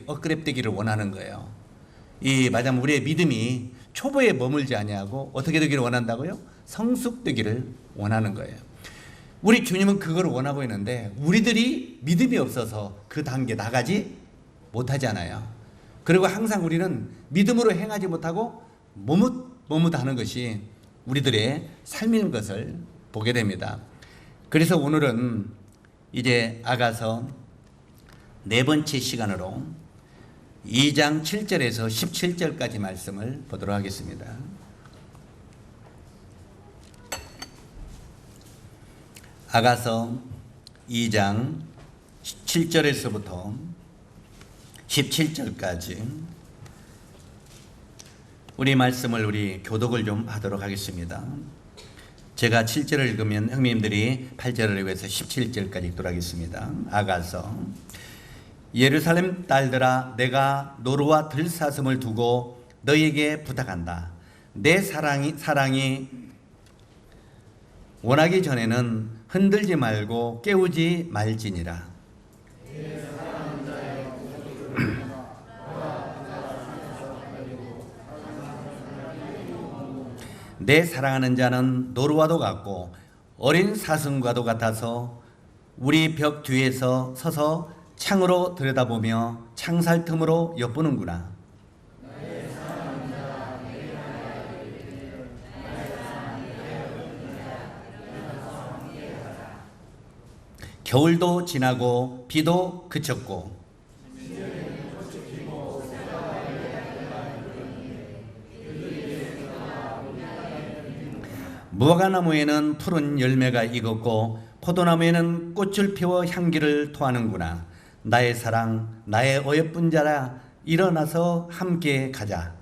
업그레이드되기를 원하는 거예요. 말하자면 우리의 믿음이 초보에 머물지 아니하고 어떻게 되기를 원한다고요? 성숙되기를 원하는 거예요. 우리 주님은 그걸 원하고 있는데 우리들이 믿음이 없어서 그 단계 나가지 못하잖아요. 그리고 항상 우리는 믿음으로 행하지 못하고 머뭇하는 것이 우리들의 삶인 것을 보게 됩니다. 그래서 오늘은 이제 아가서 네 번째 시간으로 2장 7절에서 17절까지 말씀을 보도록 하겠습니다. 아가서 2장 7절에서부터 17절까지 우리 말씀을 우리 교독을 좀 하도록 하겠습니다. 제가 7절을 읽으면 형님들이 8절을 읽어서 17절까지 읽도록 하겠습니다. 아가서 예루살렘 딸들아, 내가 노루와 들사슴을 두고 너희에게 부탁한다. 내 사랑이 원하기 전에는 흔들지 말고 깨우지 말지니라. 내 사랑하는 자는 노루와도 같고 어린 사슴과도 같아서 우리 벽 뒤에서 서서 창으로 들여다보며 창살 틈으로 엿보는구나. 겨울도 지나고 비도 그쳤고 무화과나무에는 푸른 열매가 익었고 포도나무에는 꽃을 피워 향기를 토하는구나. 나의 사랑, 나의 어여쁜 자라, 일어나서 함께 가자.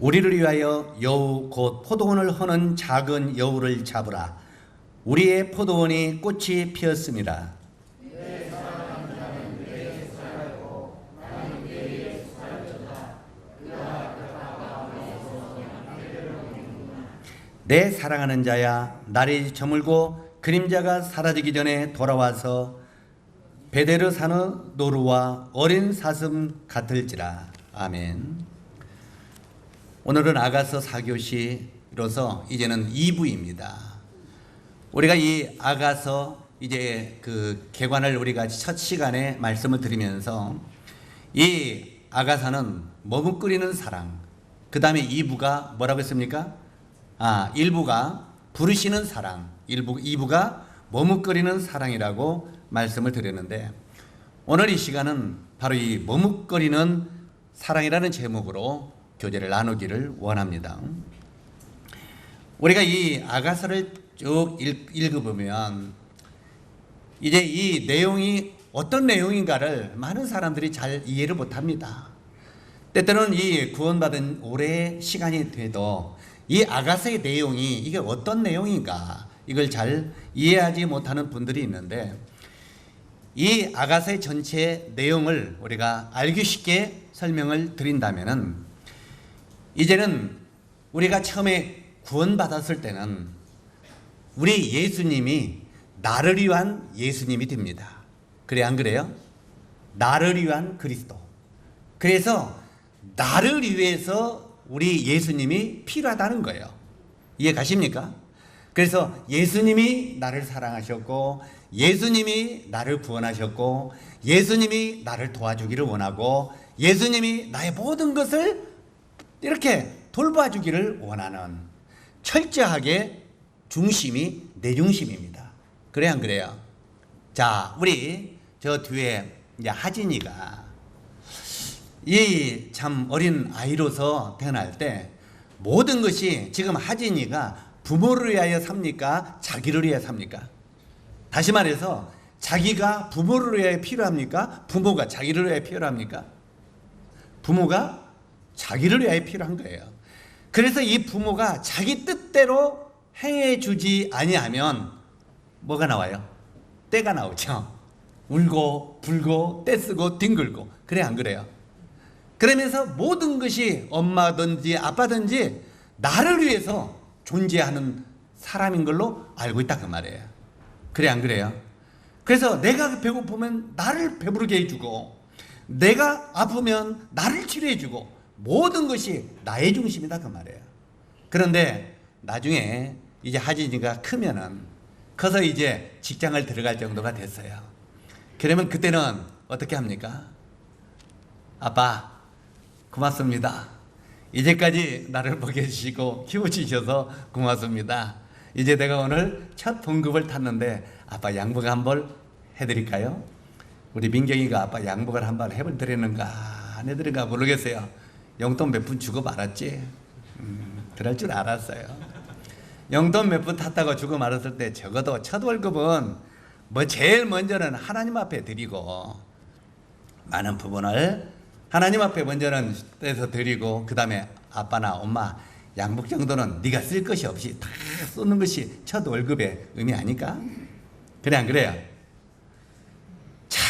우리를 위하여 여우 곧 포도원을 허는 작은 여우를 잡으라. 우리의 포도원이 꽃이 피었습니다. 내 사랑하는 자야, 날이 저물고 그림자가 사라지기 전에 돌아와서 베데르 사는 노루와 어린 사슴 같을지라. 아멘. 오늘은 아가서 4교시로서 이제는 2부입니다. 우리가 이 아가서 이제 그 개관을 우리가 첫 시간에 말씀을 드리면서 이 아가서는 머뭇거리는 사랑, 그 다음에 2부가 뭐라고 했습니까? 1부가 부르시는 사랑, 2부가 머뭇거리는 사랑이라고 말씀을 드렸는데 오늘 이 시간은 바로 이 머뭇거리는 사랑이라는 제목으로 교제를 나누기를 원합니다. 우리가 이 아가서를 쭉 읽어보면 이제 이 내용이 어떤 내용인가를 많은 사람들이 잘 이해를 못합니다. 때때로는 이 구원받은 오래 시간이 돼도 이 아가서의 내용이 이게 어떤 내용인가 이걸 잘 이해하지 못하는 분들이 있는데 이 아가서의 전체 내용을 우리가 알기 쉽게 설명을 드린다면은 이제는 우리가 처음에 구원받았을 때는 우리 예수님이 나를 위한 예수님이 됩니다. 그래 안 그래요? 나를 위한 그리스도. 그래서 나를 위해서 우리 예수님이 필요하다는 거예요. 이해 가십니까? 그래서 예수님이 나를 사랑하셨고 예수님이 나를 구원하셨고 예수님이 나를 도와주기를 원하고 예수님이 나의 모든 것을 이렇게 돌봐주기를 원하는 철저하게 중심이 내 중심입니다. 그래 안 그래요? 자, 우리 저 뒤에 이제 하진이가 이 참 어린 아이로서 태어날 때 모든 것이 지금 하진이가 부모를 위하여 삽니까? 자기를 위하여 삽니까? 다시 말해서 자기가 부모를 위하여 필요합니까? 부모가 자기를 위하여 필요합니까? 부모가 자기를 위하여 필요한 거예요. 그래서 이 부모가 자기 뜻대로 행해주지 아니하면 뭐가 나와요? 때가 나오죠. 울고 불고 떼쓰고 뒹굴고. 그래 안 그래요? 그러면서 모든 것이 엄마든지 아빠든지 나를 위해서 존재하는 사람인 걸로 알고 있다 그 말이에요. 그래 안 그래요? 그래서 내가 배고프면 나를 배부르게 해주고, 내가 아프면 나를 치료해주고, 모든 것이 나의 중심이다 그 말이에요. 그런데 나중에 이제 하진이가 커서 이제 직장을 들어갈 정도가 됐어요. 그러면 그때는 어떻게 합니까? 아빠 고맙습니다. 이제까지 나를 먹여주시고 키워주셔서 고맙습니다. 이제 내가 오늘 첫 봉급을 탔는데 아빠 양복 한벌 해드릴까요? 우리 민경이가 아빠 양복을 한번 해드리는가 안 해드리는가 모르겠어요. 용돈 몇 푼 주고 말았지. 그럴 줄 알았어요. 용돈 몇 푼 탔다고 주고 말았을 때 적어도 첫 월급은 뭐 제일 먼저는 하나님 앞에 드리고, 많은 부분을 하나님 앞에 먼저는 떼서 드리고, 그 다음에 아빠나 엄마 양복 정도는 네가 쓸 것이 없이 다 쏟는 것이 첫 월급의 의미 아닐까? 그래 안 그래요? 자,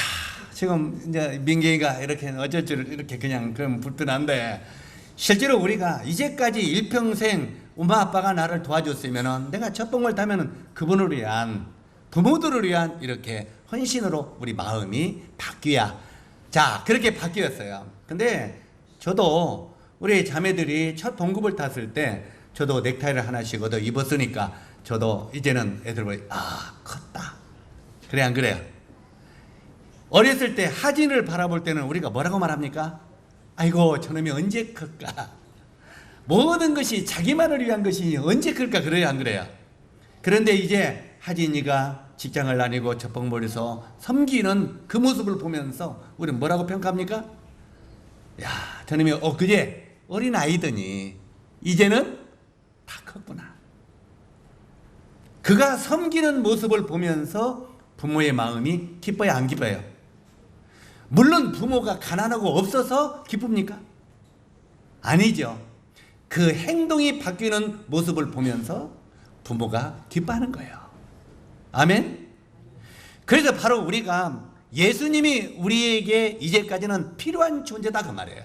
지금 이제 민경이가 이렇게 어쩔 줄 이렇게 그냥 그럼 불편한데, 실제로 우리가 이제까지 일평생 엄마 아빠가 나를 도와줬으면은 내가 첫 봉을 타면은 그분을 위한, 부모들을 위한 이렇게 헌신으로 우리 마음이 바뀌어야, 자 그렇게 바뀌었어요. 근데 저도 우리 자매들이 첫 봉급을 탔을 때 저도 넥타이를 하나씩 얻어 입었으니까 저도 이제는 애들 보니 컸다. 그래 안 그래요? 어렸을 때 하진을 바라볼 때는 우리가 뭐라고 말합니까? 아이고 저놈이 언제 클까? 모든 것이 자기만을 위한 것이 언제 클까? 그래요 안 그래요? 그런데 이제 하진이가 직장을 다니고 첫 봉벌에서 섬기는 그 모습을 보면서 우리는 뭐라고 평가합니까? 야 저놈이 그제 어린 아이더니 이제는 다 컸구나. 그가 섬기는 모습을 보면서 부모의 마음이 기뻐요 안 기뻐요? 물론 부모가 가난하고 없어서 기쁩니까? 아니죠. 그 행동이 바뀌는 모습을 보면서 부모가 기뻐하는 거예요. 아멘. 그래서 바로 우리가 예수님이 우리에게 이제까지는 필요한 존재다 그 말이에요.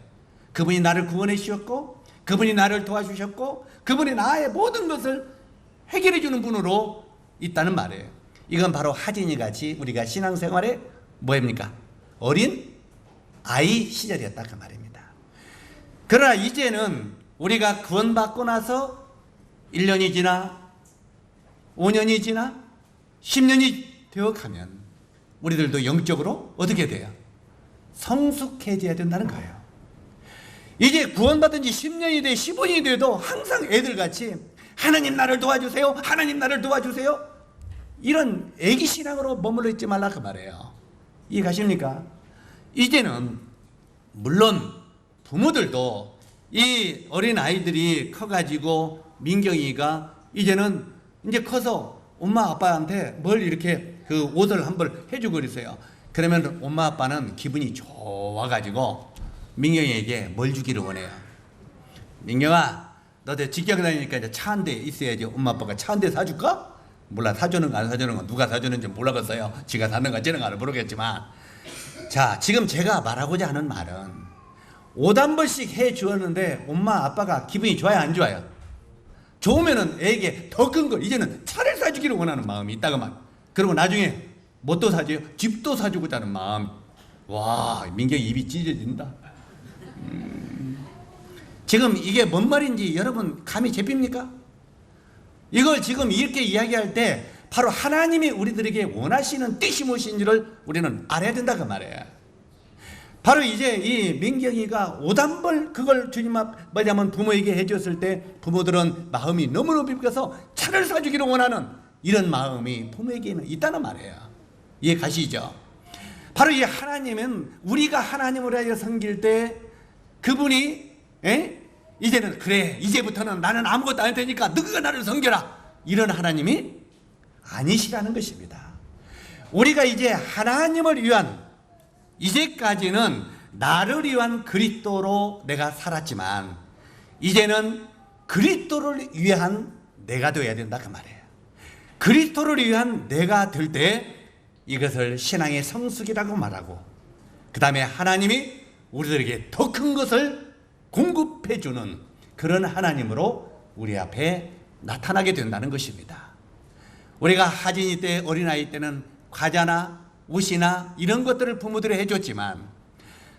그분이 나를 구원해 주셨고, 그분이 나를 도와주셨고, 그분이 나의 모든 것을 해결해 주는 분으로 있다는 말이에요. 이건 바로 하진이 같이 우리가 신앙생활에 뭐입니까? 어린 아이 시절이었다 그 말입니다. 그러나 이제는 우리가 구원받고 나서 1년이 지나 5년이 지나 10년이 되어가면 우리들도 영적으로 어떻게 돼요? 성숙해져야 된다는 거예요. 이제 구원받은 지 10년이 돼 15년이 돼도 항상 애들같이 하나님 나를 도와주세요, 하나님 나를 도와주세요, 이런 애기 신앙으로 머물러 있지 말라 그 말이에요. 이해가십니까? 이제는 물론 부모들도 이 어린 아이들이 커가지고 민경이가 이제는 이제 커서 엄마 아빠한테 뭘 이렇게 그 옷을 한 벌 해주고 그랬어요. 그러면 엄마 아빠는 기분이 좋아가지고 민경이에게 뭘 주기를 원해요. 민경아, 너 직장 다니니까 이제 차 한 대 있어야지. 엄마 아빠가 차 한 대 사줄까? 몰라, 사주는 거 안 사주는 거 누가 사주는지 몰라겠어요. 지가 사는 거 찌는 거는 모르겠지만, 자 지금 제가 말하고자 하는 말은 옷 한 벌씩 해 주었는데 엄마 아빠가 기분이 좋아요 안 좋아요? 좋으면은 애에게 더 큰 걸, 이제는 차를 사주기를 원하는 마음이 있다고 말. 그리고 나중에 뭣도 사줘요? 집도 사주고자 하는 마음. 와, 민경이 입이 찢어진다. 지금 이게 뭔 말인지 여러분 감이 잡힙니까? 이걸 지금 이렇게 이야기할 때 바로 하나님이 우리들에게 원하시는 뜻이 무엇인지를 우리는 알아야 된다 그 말이에요. 바로 이제 이 민경이가 옷 한 벌 그걸 주님 앞 뭐냐면 부모에게 해줬을 때 부모들은 마음이 너무너무 기뻐서 차를 사주기를 원하는 이런 마음이 부모에게는 있다는 말이에요. 이해 가시죠? 바로 이 하나님은 우리가 하나님을 위하여 섬길 때 그분이 이제는 그래 이제부터는 나는 아무것도 안 할 테니까 너가 나를 섬겨라, 이런 하나님이 아니시라는 것입니다. 우리가 이제 하나님을 위한, 이제까지는 나를 위한 그리스도로 내가 살았지만 이제는 그리스도를 위한 내가 되어야 된다 그 말이에요. 그리스도를 위한 내가 될 때 이것을 신앙의 성숙이라고 말하고, 그 다음에 하나님이 우리들에게 더 큰 것을 공급해 주는 그런 하나님으로 우리 앞에 나타나게 된다는 것입니다. 우리가 하진이 때, 어린아이 때는 과자나 옷이나 이런 것들을 부모들이 해줬지만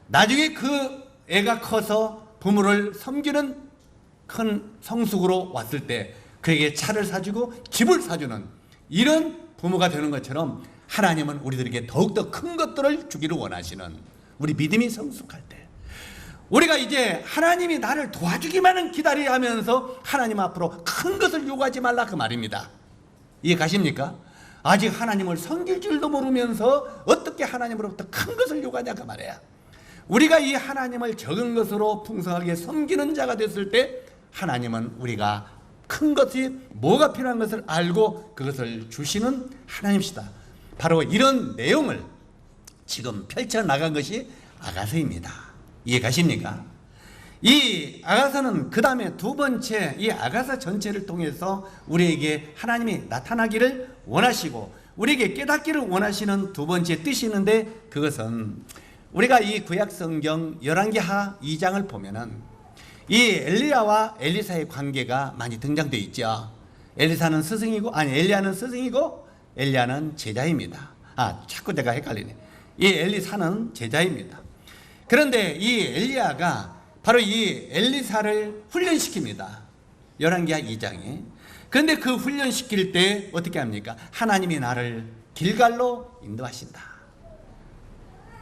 나중에 그 애가 커서 부모를 섬기는 큰 성숙으로 왔을 때 그에게 차를 사주고 집을 사주는 이런 부모가 되는 것처럼 하나님은 우리들에게 더욱더 큰 것들을 주기를 원하시는, 우리 믿음이 성숙할 때 우리가 이제 하나님이 나를 도와주기만은 기다려야 하면서 하나님 앞으로 큰 것을 요구하지 말라 그 말입니다. 이해 가십니까? 아직 하나님을 섬길 줄도 모르면서 어떻게 하나님으로부터 큰 것을 요구하냐 그 말이야. 우리가 이 하나님을 적은 것으로 풍성하게 섬기는 자가 됐을 때 하나님은 우리가 큰 것이 뭐가 필요한 것을 알고 그것을 주시는 하나님이시다. 바로 이런 내용을 지금 펼쳐나간 것이 아가서입니다. 이해 가십니까? 이 아가서는 그 다음에 두 번째 이 아가서 전체를 통해서 우리에게 하나님이 나타나기를 원하시고 우리에게 깨닫기를 원하시는 두 번째 뜻이 있는데, 그것은 우리가 이 구약성경 열왕기하 2장을 보면은 이 엘리야와 엘리사의 관계가 많이 등장되어 있죠. 엘리야는 스승이고 엘리야는 제자입니다. 자꾸 내가 헷갈리네. 이 엘리사는 제자입니다. 그런데 이 엘리야가 바로 이 엘리사를 훈련시킵니다. 열왕기하 2장에. 그런데 그 훈련시킬 때 어떻게 합니까? 하나님이 나를 길갈로 인도하신다.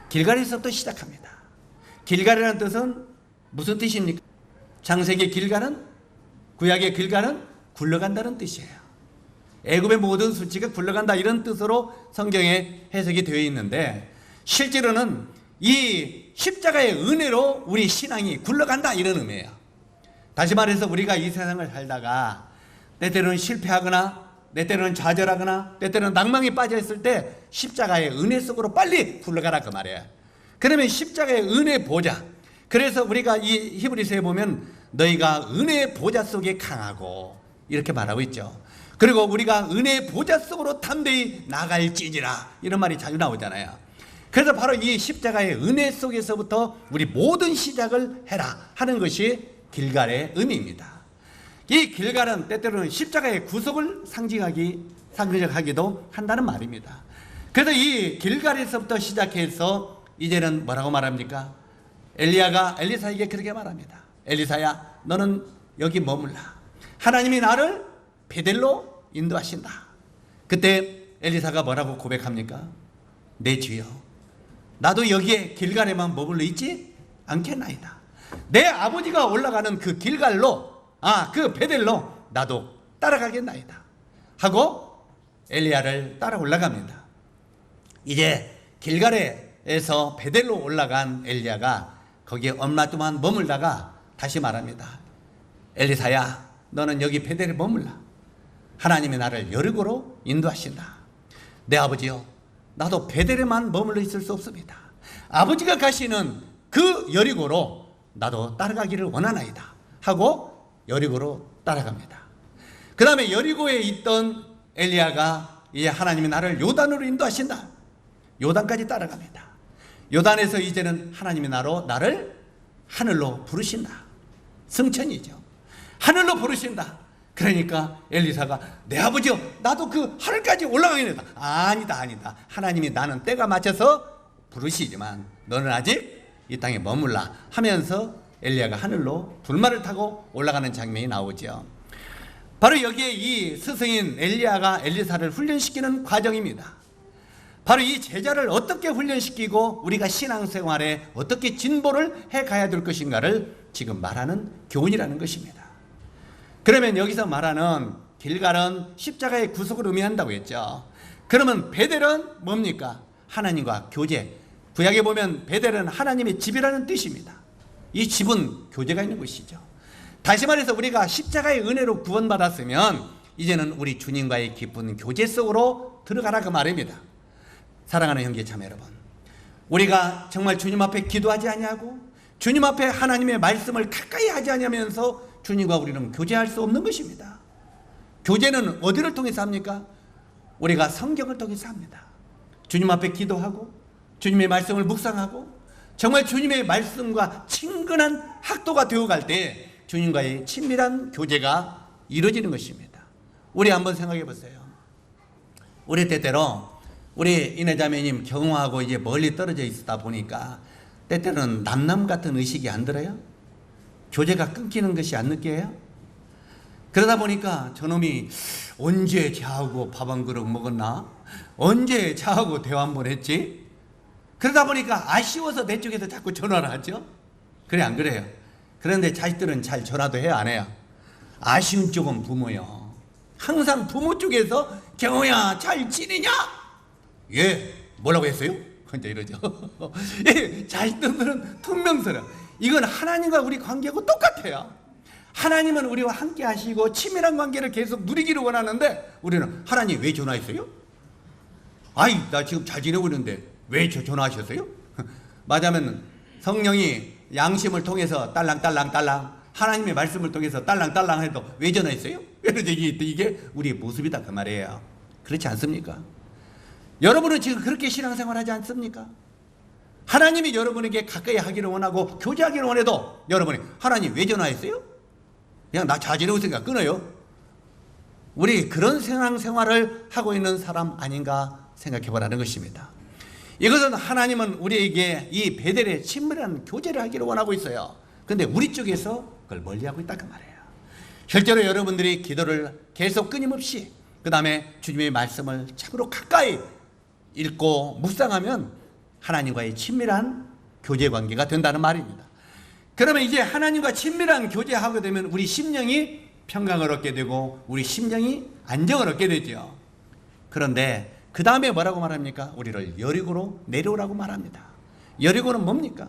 길갈에서부터 시작합니다. 길갈이라는 뜻은 무슨 뜻입니까? 창세기 길갈은, 구약의 길갈은 굴러간다는 뜻이에요. 애굽의 모든 수치가 굴러간다 이런 뜻으로 성경에 해석이 되어 있는데, 실제로는 이 십자가의 은혜로 우리 신앙이 굴러간다 이런 의미예요. 다시 말해서 우리가 이 세상을 살다가 때때로는 실패하거나 때때로는 좌절하거나 때때로는 낭망에 빠져 있을 때 십자가의 은혜 속으로 빨리 굴러가라 그 말이에요. 그러면 십자가의 은혜 보좌, 그래서 우리가 이 히브리서에 보면 너희가 은혜의 보좌 속에 강하고 이렇게 말하고 있죠. 그리고 우리가 은혜의 보좌 속으로 담대히 나갈지니라 이런 말이 자주 나오잖아요. 그래서 바로 이 십자가의 은혜 속에서부터 우리 모든 시작을 해라 하는 것이 길갈의 의미입니다. 이 길갈은 때때로는 십자가의 구속을 상징하기도 한다는 말입니다. 그래서 이 길갈에서부터 시작해서 이제는 뭐라고 말합니까? 엘리야가 엘리사에게 그렇게 말합니다. 엘리사야, 너는 여기 머물라. 하나님이 나를 베델로 인도하신다. 그때 엘리사가 뭐라고 고백합니까? 내 주여, 나도 여기에 길갈에만 머물러 있지 않겠나이다. 내 아버지가 올라가는 그 길갈로, 그 베델로 나도 따라가겠나이다 하고 엘리야를 따라 올라갑니다. 이제 길갈에서 베델로 올라간 엘리야가 거기에 얼마 동안 머물다가 다시 말합니다. 엘리사야, 너는 여기 베델에 머물라. 하나님이 나를 여리고로 인도하신다. 내 아버지요, 나도 베델에만 머물러 있을 수 없습니다. 아버지가 가시는 그 여리고로 나도 따라가기를 원하나이다 하고 여리고로 따라갑니다. 그 다음에 여리고에 있던 엘리야가 이제 하나님이 나를 요단으로 인도하신다. 요단까지 따라갑니다. 요단에서 이제는 하나님이 나를 하늘로 부르신다. 승천이죠. 하늘로 부르신다. 그러니까 엘리사가 내 아버지요, 나도 그 하늘까지 올라가겠다. 아니다. 하나님이 나는 때가 맞춰서 부르시지만 너는 아직 이 땅에 머물라 하면서 엘리야가 하늘로 불말을 타고 올라가는 장면이 나오죠. 바로 여기에 이 스승인 엘리야가 엘리사를 훈련시키는 과정입니다. 바로 이 제자를 어떻게 훈련시키고 우리가 신앙생활에 어떻게 진보를 해가야 될 것인가를 지금 말하는 교훈이라는 것입니다. 그러면 여기서 말하는 길갈은 십자가의 구속을 의미한다고 했죠. 그러면 베델은 뭡니까? 하나님과 교제. 구약에 보면 베델은 하나님의 집이라는 뜻입니다. 이 집은 교제가 있는 것이죠. 다시 말해서 우리가 십자가의 은혜로 구원받았으면 이제는 우리 주님과의 깊은 교제 속으로 들어가라 그 말입니다. 사랑하는 형제 자매 여러분, 우리가 정말 주님 앞에 기도하지 아니하고 주님 앞에 하나님의 말씀을 가까이 하지 아니하면서 주님과 우리는 교제할 수 없는 것입니다. 교제는 어디를 통해서 합니까? 우리가 성경을 통해서 합니다. 주님 앞에 기도하고 주님의 말씀을 묵상하고 정말 주님의 말씀과 친근한 학도가 되어갈 때 주님과의 친밀한 교제가 이루어지는 것입니다. 우리 한번 생각해 보세요. 우리 때때로 우리 이내자매님 경호하고 이제 멀리 떨어져 있다 보니까 때때로는 남남 같은 의식이 안 들어요? 교제가 끊기는 것이 안 느껴요? 그러다 보니까 저놈이 언제 저하고 밥 한 그릇 먹었나? 언제 저하고 대화 한번 했지? 그러다 보니까 아쉬워서 내 쪽에서 자꾸 전화를 하죠? 그래 안 그래요? 그런데 자식들은 잘 전화도 해야 안 해요? 아쉬운 쪽은 부모요. 항상 부모 쪽에서 경호야 잘 지내냐? 예, 뭐라고 했어요? 혼자 이러죠. 예, 자식들은 퉁명스러워. 이건 하나님과 우리 관계하고 똑같아요. 하나님은 우리와 함께 하시고 친밀한 관계를 계속 누리기를 원하는데 우리는 하나님 왜 전화했어요? 아이 나 지금 잘 지내고 있는데 왜 전화하셨어요? 맞으면 성령이 양심을 통해서 딸랑딸랑딸랑 하나님의 말씀을 통해서 딸랑딸랑 해도 왜 전화했어요? 이게 우리의 모습이다 그 말이에요. 그렇지 않습니까? 여러분은 지금 그렇게 신앙생활 하지 않습니까? 하나님이 여러분에게 가까이 하기를 원하고 교제하기를 원해도 여러분이 하나님 왜 전화했어요? 그냥 나 잘 지내고 있으니까 끊어요. 우리 그런 신앙생활을 하고 있는 사람 아닌가 생각해 보라는 것입니다. 이것은 하나님은 우리에게 이 베델의 친밀한 교제를 하기를 원하고 있어요. 그런데 우리 쪽에서 그걸 멀리하고 있다 그 말이에요. 실제로 여러분들이 기도를 계속 끊임없이 그 다음에 주님의 말씀을 참으로 가까이 읽고 묵상하면 하나님과의 친밀한 교제 관계가 된다는 말입니다. 그러면 이제 하나님과 친밀한 교제하게 되면 우리 심령이 평강을 얻게 되고 우리 심령이 안정을 얻게 되죠. 그런데 그 다음에 뭐라고 말합니까? 우리를 여리고로 내려오라고 말합니다. 여리고는 뭡니까?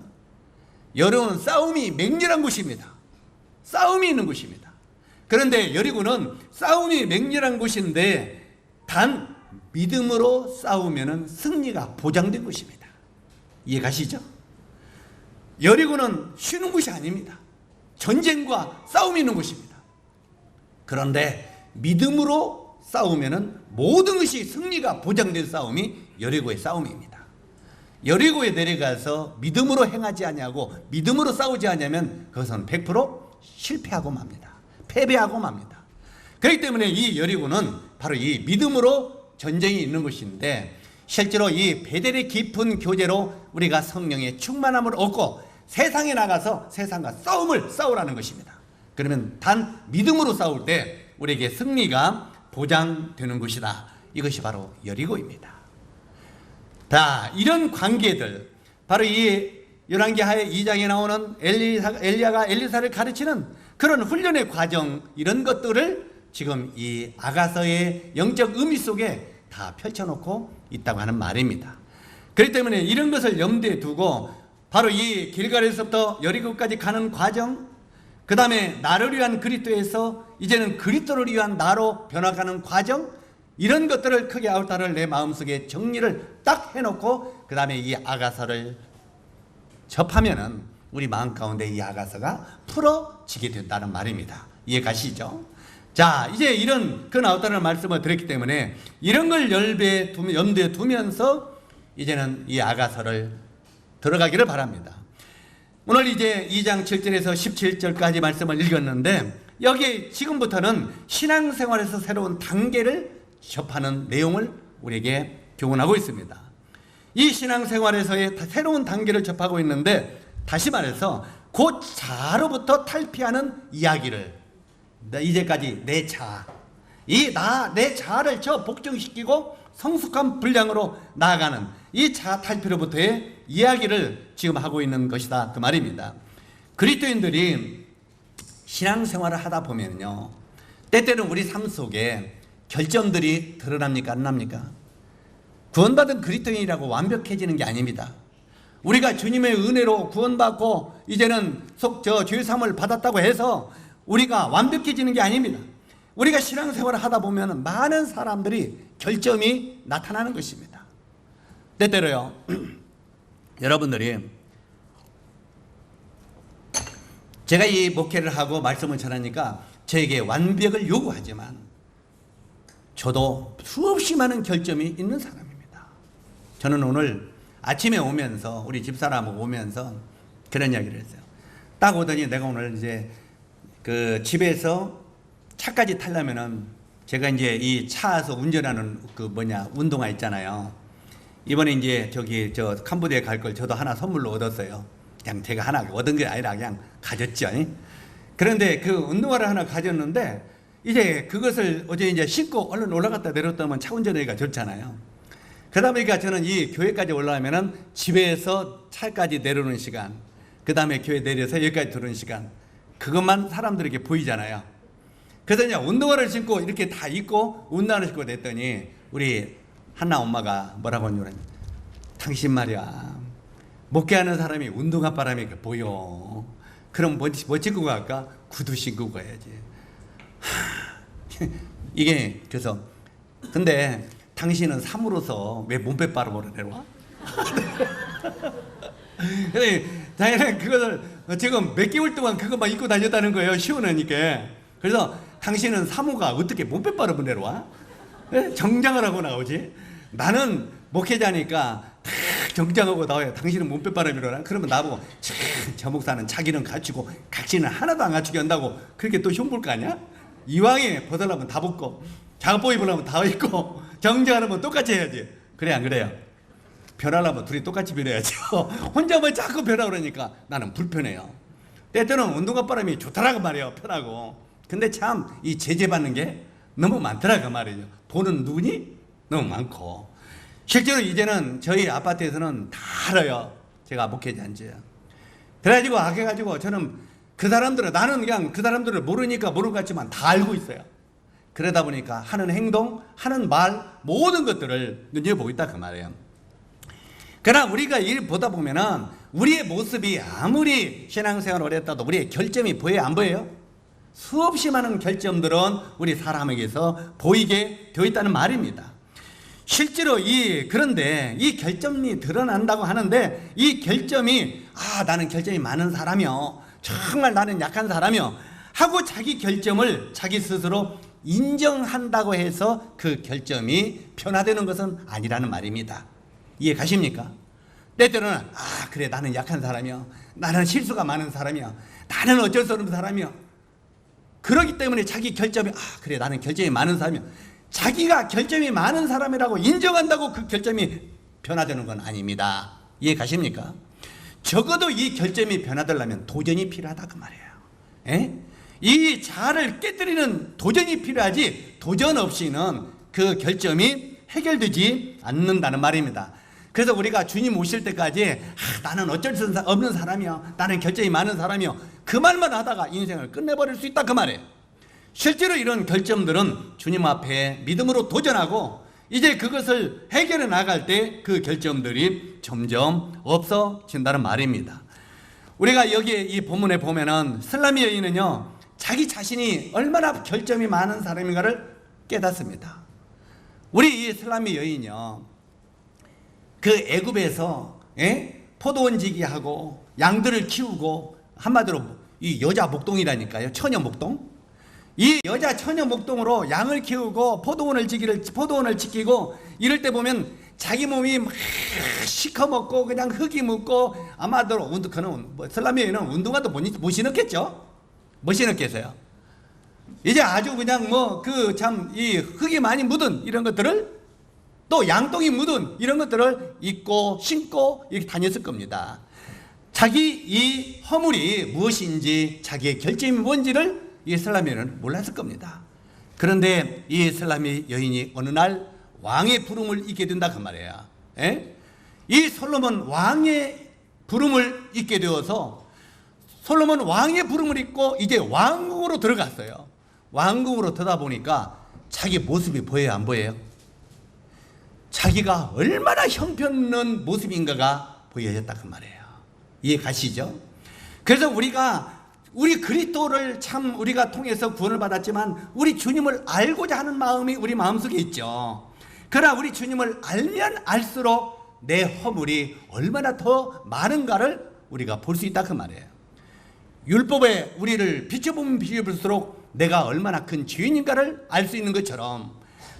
여리고는 싸움이 맹렬한 곳입니다. 싸움이 있는 곳입니다. 그런데 여리고는 싸움이 맹렬한 곳인데 단 믿음으로 싸우면 승리가 보장된 곳입니다. 이해 가시죠? 여리고는 쉬는 곳이 아닙니다. 전쟁과 싸움이 있는 곳입니다. 그런데 믿음으로 싸우면 모든 것이 승리가 보장된 싸움이 여리고의 싸움입니다. 여리고에 내려가서 믿음으로 행하지 아니하고 믿음으로 싸우지 않으면 그것은 100% 실패하고 맙니다. 패배하고 맙니다. 그렇기 때문에 이 여리고는 바로 이 믿음으로 전쟁이 있는 곳인데 실제로 이 베델의 깊은 교제로 우리가 성령의 충만함을 얻고 세상에 나가서 세상과 싸움을 싸우라는 것입니다. 그러면 단 믿음으로 싸울 때 우리에게 승리가 보장되는 것이다. 이것이 바로 여리고입니다. 자, 이런 관계들 바로 이 열왕기하 2장에 나오는 엘리야가 엘리사를 가르치는 그런 훈련의 과정 이런 것들을 지금 이 아가서의 영적 의미 속에 다 펼쳐놓고 있다고 하는 말입니다. 그렇기 때문에 이런 것을 염두에 두고 바로 이 길갈에서부터 여리고까지 가는 과정 그 다음에 나를 위한 그리스도에서 이제는 그리스도를 위한 나로 변화가는 과정 이런 것들을 크게 아울타를 내 마음속에 정리를 딱 해놓고 그 다음에 이 아가서를 접하면은 우리 마음 가운데 이 아가서가 풀어지게 된다는 말입니다. 이해 가시죠? 자, 이제 이런 그 나왔다는 말씀을 드렸기 때문에 이런 걸 염두에 두면서 이제는 이 아가서를 들어가기를 바랍니다. 오늘 이제 2장 7절에서 17절까지 말씀을 읽었는데 여기 지금부터는 신앙생활에서 새로운 단계를 접하는 내용을 우리에게 교훈하고 있습니다. 이 신앙생활에서의 새로운 단계를 접하고 있는데 다시 말해서 곧 자아로부터 탈피하는 이야기를 이제까지 내 자아 내 자아를 복종시키고 성숙한 분량으로 나아가는 이 자아 탈피로부터의 이야기를 지금 하고 있는 것이다 그 말입니다. 그리스도인들이 신앙생활을 하다 보면요 때때는 우리 삶 속에 결점들이 드러납니까 안 납니까? 구원받은 그리스도인이라고 완벽해지는 게 아닙니다. 우리가 주님의 은혜로 구원받고 이제는 죄사함을 받았다고 해서 우리가 완벽해지는 게 아닙니다. 우리가 신앙생활을 하다 보면 많은 사람들이 결점이 나타나는 것입니다. 때때로요 여러분들이 제가 이 목회를 하고 말씀을 전하니까 저에게 완벽을 요구하지만 저도 수없이 많은 결점이 있는 사람입니다. 저는 오늘 아침에 오면서 우리 집사람하고 오면서 그런 이야기를 했어요. 딱 오더니 내가 오늘 이제 그 집에서 차까지 타려면은 제가 이제 이 차에서 운전하는 그 뭐냐 운동화 있잖아요. 이번에 이제 저기 저 캄보디아에 갈 걸 저도 하나 선물로 얻었어요. 그냥 제가 하나 얻은 게 아니라 그냥 가졌죠. 그런데 그 운동화를 하나 가졌는데 이제 그것을 어제 이제 신고 얼른 올라갔다 내렸다면 차 운전하기가 좋잖아요. 그러다 보니까 저는 이 교회까지 올라가면은 집에서 차까지 내려오는 시간, 그 다음에 교회 내려서 여기까지 들어오는 시간, 그것만 사람들에게 보이잖아요. 그래서 이제 운동화를 신고 이렇게 다 입고 운동화를 신고 냈더니 우리 한나 엄마가 뭐라고 하냐면, 당신 말이야 목회하는 사람이 운동화 바람이 보여. 그럼 뭐 신고 갈까? 구두 신고 가야지. 이게 그래서 근데 당신은 삼으로서 왜 몸빼 바람으로 내려와? 당연히 그것을 지금 몇 개월 동안 그것만 입고 다녔다는 거예요. 시원하니까. 그래서 당신은 사무가 어떻게 몸빼 바람으로 내려와? 정장을 하고 나오지? 나는 목회자니까 다 정장하고 나와요. 당신은 몸빼 바람이로나? 그러면 나보고 저 목사는 자기는 갖추고 각시는 하나도 안 갖추게 한다고 그렇게 또 흉볼 거 아니야? 이왕에 벗으려면 다 벗고 작업 입으려면 다 입고 정장하려면 똑같이 해야지. 그래 안 그래요? 변하려면 둘이 똑같이 변해야죠. 혼자만 자꾸 변하고 그러니까 나는 불편해요. 때때는 운동화 바람이 좋더라고 말이에요. 편하고. 근데 참 이 제재받는 게 너무 많더라고 말이죠. 보는 눈이 너무 많고. 실제로 이제는 저희 아파트에서는 다 알아요. 제가 목회자인지. 그래가지고 해가지고 저는 그 사람들은 나는 그냥 그 사람들을 모르니까 모르는 것 같지만 다 알고 있어요. 그러다 보니까 하는 행동, 하는 말 모든 것들을 눈여보고 있다 그 말이에요. 그러나 우리가 일 보다 보면은 우리의 모습이 아무리 신앙생활을 오래 했다도 우리의 결점이 보여요 안 보여요? 수없이 많은 결점들은 우리 사람에게서 보이게 되어 있다는 말입니다. 실제로 그런데 이 결점이 드러난다고 하는데 이 결점이 나는 결점이 많은 사람이요, 정말 나는 약한 사람이요 하고 자기 결점을 자기 스스로 인정한다고 해서 그 결점이 변화되는 것은 아니라는 말입니다. 이해 가십니까? 때때로는 그래 나는 약한 사람이요, 나는 실수가 많은 사람이요, 나는 어쩔 수 없는 사람이요, 그렇기 때문에 자기 결점이 그래 나는 결점이 많은 사람이요, 자기가 결점이 많은 사람이라고 인정한다고 그 결점이 변화되는 건 아닙니다. 이해 가십니까? 적어도 이 결점이 변화되려면 도전이 필요하다 그 말이에요. 이 자아를 깨뜨리는 도전이 필요하지 도전 없이는 그 결점이 해결되지 않는다는 말입니다. 그래서 우리가 주님 오실 때까지 나는 어쩔 수 없는 사람이요, 나는 결점이 많은 사람이요 그 말만 하다가 인생을 끝내버릴 수 있다 그 말이에요. 실제로 이런 결점들은 주님 앞에 믿음으로 도전하고 이제 그것을 해결해 나갈 때 그 결점들이 점점 없어진다는 말입니다. 우리가 여기 이 본문에 보면은 슬라미 여인은요 자기 자신이 얼마나 결점이 많은 사람인가를 깨닫습니다. 우리 이 슬라미 여인이요 그 애굽에서 포도원 지기하고 양들을 키우고 한마디로 이 여자 목동이라니까요, 처녀 목동. 이 여자 처녀 목동으로 양을 키우고 포도원을 지키고 이럴 때 보면 자기 몸이 막 시커멓고 그냥 흙이 묻고 아마도 그는 슬라미 여인은 운동화도 못 신었겠죠? 못 신었겠어요? 이제 아주 그냥 이 흙이 많이 묻은 이런 것들을 또 양똥이 묻은 이런 것들을 입고 신고 이렇게 다녔을 겁니다. 자기 이 허물이 무엇인지 자기의 결점이 뭔지를 이 슬라미 여인은 몰랐을 겁니다. 그런데 이 슬라미 여인이 어느 날 왕의 부름을 입게 된다 그 말이에요. 이 솔로몬 왕의 부름을 입게 되어서 솔로몬 왕의 부름을 입고 이제 왕궁으로 들어갔어요. 왕궁으로 들어다 보니까 자기 모습이 보여요 안 보여요? 자기가 얼마나 형편없는 모습인가가 보여졌다 그 말이에요. 이해 가시죠? 그래서 우리 그리스도를 참 우리가 통해서 구원을 받았지만 우리 주님을 알고자 하는 마음이 우리 마음속에 있죠. 그러나 우리 주님을 알면 알수록 내 허물이 얼마나 더 많은가를 우리가 볼 수 있다 그 말이에요. 율법에 우리를 비춰보면 비춰볼수록 내가 얼마나 큰 죄인인가를 알 수 있는 것처럼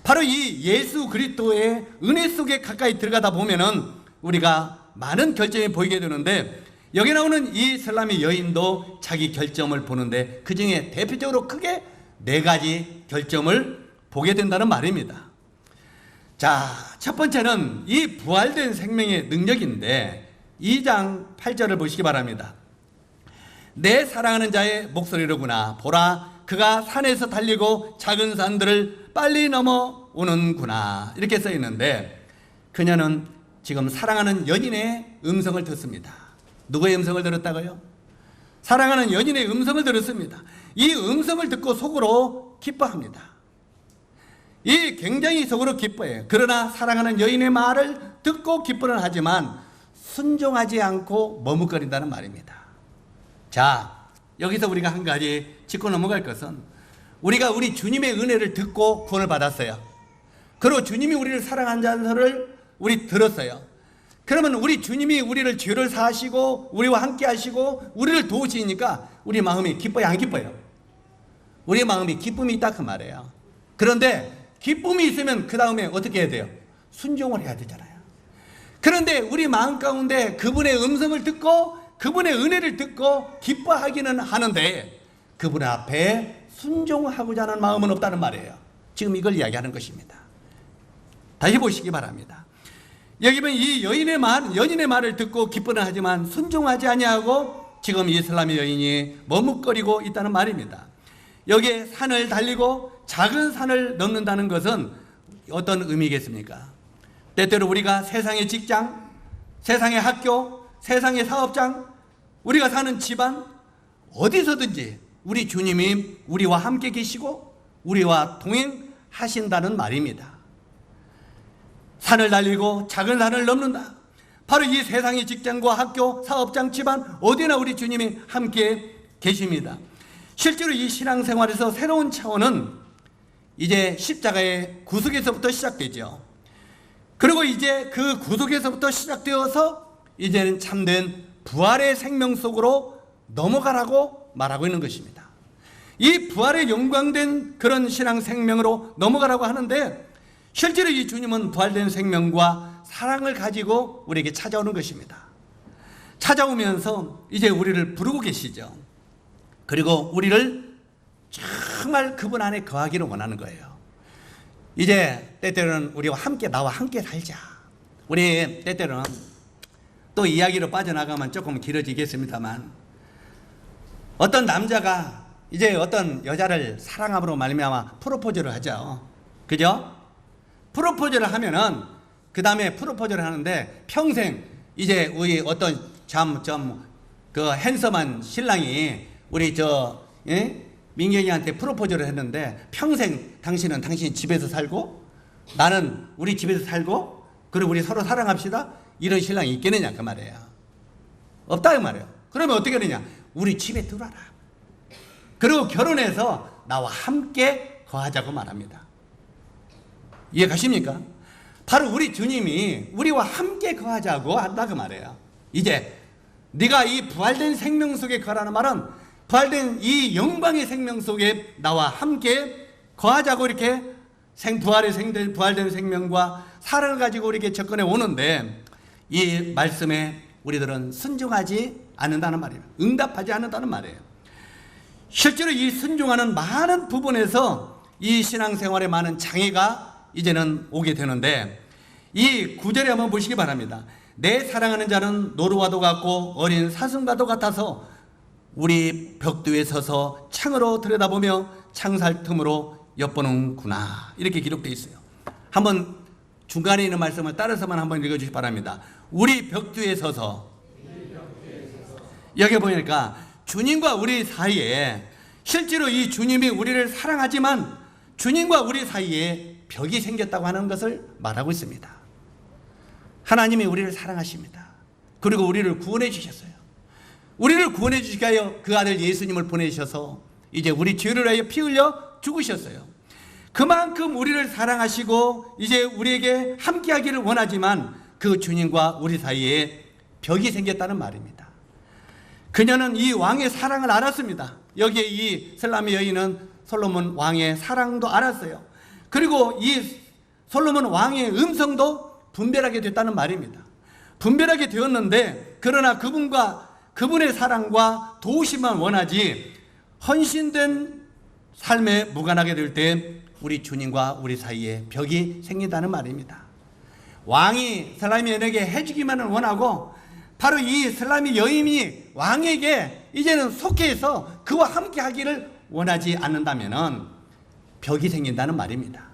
바로 이 예수 그리스도의 은혜 속에 가까이 들어가다 보면은 우리가 많은 결점이 보이게 되는데, 여기 나오는 이 설람의 여인도 자기 결점을 보는데 그 중에 대표적으로 크게 4가지 결점을 보게 된다는 말입니다. 자, 첫 번째는 이 부활된 생명의 능력인데 2장 8절을 보시기 바랍니다. 내 사랑하는 자의 목소리로구나. 보라, 그가 산에서 달리고 작은 산들을 빨리 넘어오는구나. 이렇게 써 있는데, 그녀는 지금 사랑하는 연인의 음성을 듣습니다. 누구의 음성을 들었다고요? 사랑하는 연인의 음성을 들었습니다. 이 음성을 듣고 속으로 기뻐합니다. 이 굉장히 속으로 기뻐해요. 그러나 사랑하는 여인의 말을 듣고 기뻐는 하지만 순종하지 않고 머뭇거린다는 말입니다. 자, 여기서 우리가 한 가지 짚고 넘어갈 것은, 우리가 우리 주님의 은혜를 듣고 구원을 받았어요. 그리고 주님이 우리를 사랑한다는 것을 우리 들었어요. 그러면 우리 주님이 우리를 죄를 사하시고 우리와 함께 하시고 우리를 도우시니까 우리 마음이 기뻐요, 안 기뻐요? 우리 마음이 기쁨이 있다 그 말이에요. 그런데 기쁨이 있으면 그 다음에 어떻게 해야 돼요? 순종을 해야 되잖아요. 그런데 우리 마음 가운데 그분의 음성을 듣고 그분의 은혜를 듣고 기뻐하기는 하는데 그분 앞에 순종하고자 하는 마음은 없다는 말이에요. 지금 이걸 이야기하는 것입니다. 다시 보시기 바랍니다. 여기 보면 이 연인의 말을 듣고 기뻐는 하지만 순종하지 아니하고 지금 이 설람의 여인이 머뭇거리고 있다는 말입니다. 여기에 산을 달리고 작은 산을 넘는다는 것은 어떤 의미겠습니까? 때때로 우리가 세상의 직장, 세상의 학교, 세상의 사업장, 우리가 사는 집안, 어디서든지 우리 주님이 우리와 함께 계시고 우리와 동행하신다는 말입니다. 산을 달리고 작은 산을 넘는다. 바로 이 세상의 직장과 학교, 사업장, 집안 어디나 우리 주님이 함께 계십니다. 실제로 이 신앙생활에서 새로운 차원은 이제 십자가의 구속에서부터 시작되죠. 그리고 이제 그 구속에서부터 시작되어서 이제는 참된 부활의 생명 속으로 넘어가라고 말하고 있는 것입니다. 이 부활의 영광된 그런 신앙 생명으로 넘어가라고 하는데, 실제로 이 주님은 부활된 생명과 사랑을 가지고 우리에게 찾아오는 것입니다. 찾아오면서 이제 우리를 부르고 계시죠. 그리고 우리를 정말 그분 안에 거하기를 원하는 거예요. 이제 때때로는 우리와 함께, 나와 함께 살자. 우리 때때로는 또 이야기로 빠져나가면 조금 길어지겠습니다만, 어떤 남자가 이제 어떤 여자를 사랑함으로 말미암아 프로포즈를 하죠. 그죠? 프로포즈를 하면은 그 다음에 프로포즈를 하는데 평생 이제 우리 어떤 그 핸섬한 신랑이 우리 민경이한테 프로포즈를 했는데, 평생 당신은 당신 집에서 살고 나는 우리 집에서 살고 그리고 우리 서로 사랑합시다, 이런 신랑이 있겠느냐 그 말이에요. 없다 그 말이에요. 그러면 어떻게 되느냐? 우리 집에 들어와라. 그리고 결혼해서 나와 함께 거하자고 말합니다. 이해 가십니까? 바로 우리 주님이 우리와 함께 거하자고 한다 그 말이에요. 이제 네가 이 부활된 생명 속에 거하라는 말은 부활된 이 영광의 생명 속에 나와 함께 거하자고 이렇게 부활된 생명과 사랑을 가지고 이렇게 접근해 오는데, 이 말씀에 우리들은 순종하지 않는다는 말이에요. 응답하지 않는다는 말이에요. 실제로 이 순종하는 많은 부분에서 이 신앙생활에 많은 장애가 이제는 오게 되는데, 이 9절에 한번 보시기 바랍니다. 내 사랑하는 자는 노루와도 같고 어린 사슴과도 같아서 우리 벽두에 서서 창으로 들여다보며 창살 틈으로 엿보는구나. 이렇게 기록되어 있어요. 한번 중간에 있는 말씀을 따라서만 한번 읽어주시기 바랍니다. 우리 벽두에 서서. 여기 보니까 주님과 우리 사이에, 실제로 이 주님이 우리를 사랑하지만 주님과 우리 사이에 벽이 생겼다고 하는 것을 말하고 있습니다. 하나님이 우리를 사랑하십니다. 그리고 우리를 구원해 주셨어요. 우리를 구원해 주시기 위하여 그 아들 예수님을 보내셔서 이제 우리 죄를 위하여 피 흘려 죽으셨어요. 그만큼 우리를 사랑하시고 이제 우리에게 함께하기를 원하지만 그 주님과 우리 사이에 벽이 생겼다는 말입니다. 그녀는 이 왕의 사랑을 알았습니다. 여기에 이 설람의 여인은 솔로몬 왕의 사랑도 알았어요. 그리고 이 솔로몬 왕의 음성도 분별하게 됐다는 말입니다. 분별하게 되었는데, 그러나 그분의 사랑과 도우심만 원하지 헌신된 삶에 무관하게 될 때 우리 주님과 우리 사이에 벽이 생긴다는 말입니다. 왕이 슬라임에게 해주기만을 원하고 바로 이 슬라임 여인이 왕에게 이제는 속해서 그와 함께 하기를 원하지 않는다면 벽이 생긴다는 말입니다.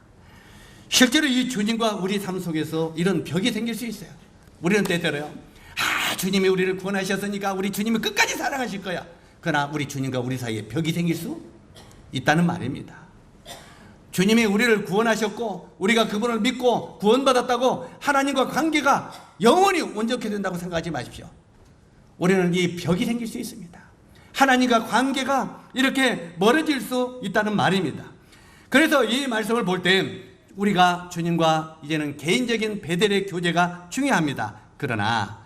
실제로 이 주님과 우리 삶 속에서 이런 벽이 생길 수 있어요. 우리는 때때로요, 주님이 우리를 구원하셨으니까 우리 주님이 끝까지 사랑하실 거야. 그러나 우리 주님과 우리 사이에 벽이 생길 수 있다는 말입니다. 주님이 우리를 구원하셨고 우리가 그분을 믿고 구원받았다고 하나님과 관계가 영원히 온전케 된다고 생각하지 마십시오. 우리는 이 벽이 생길 수 있습니다. 하나님과 관계가 이렇게 멀어질 수 있다는 말입니다. 그래서 이 말씀을 볼 때 우리가 주님과 이제는 개인적인 베델의 교제가 중요합니다. 그러나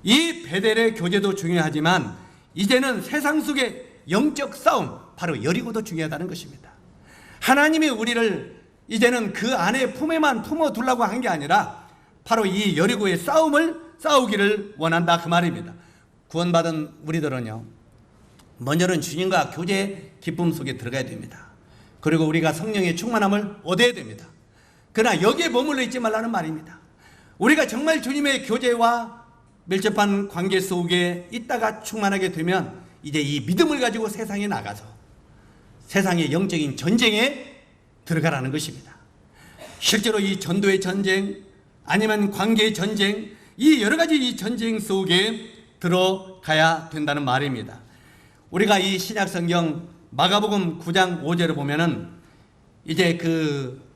이 베델의 교제도 중요하지만 이제는 세상 속의 영적 싸움, 바로 여리고도 중요하다는 것입니다. 하나님이 우리를 이제는 그 안에 품에만 품어두려고 한 게 아니라 바로 이 여리고의 싸움을 싸우기를 원한다, 그 말입니다. 구원받은 우리들은요, 먼저는 주님과 교제의 기쁨 속에 들어가야 됩니다. 그리고 우리가 성령의 충만함을 얻어야 됩니다. 그러나 여기에 머물러 있지 말라는 말입니다. 우리가 정말 주님의 교제와 밀접한 관계 속에 있다가 충만하게 되면 이제 이 믿음을 가지고 세상에 나가서 세상의 영적인 전쟁에 들어가라는 것입니다. 실제로 이 전도의 전쟁, 아니면 관계의 전쟁, 이 여러 가지 이 전쟁 속에 들어가야 된다는 말입니다. 우리가 이 신약 성경 마가복음 9장 5절을 보면은 이제 그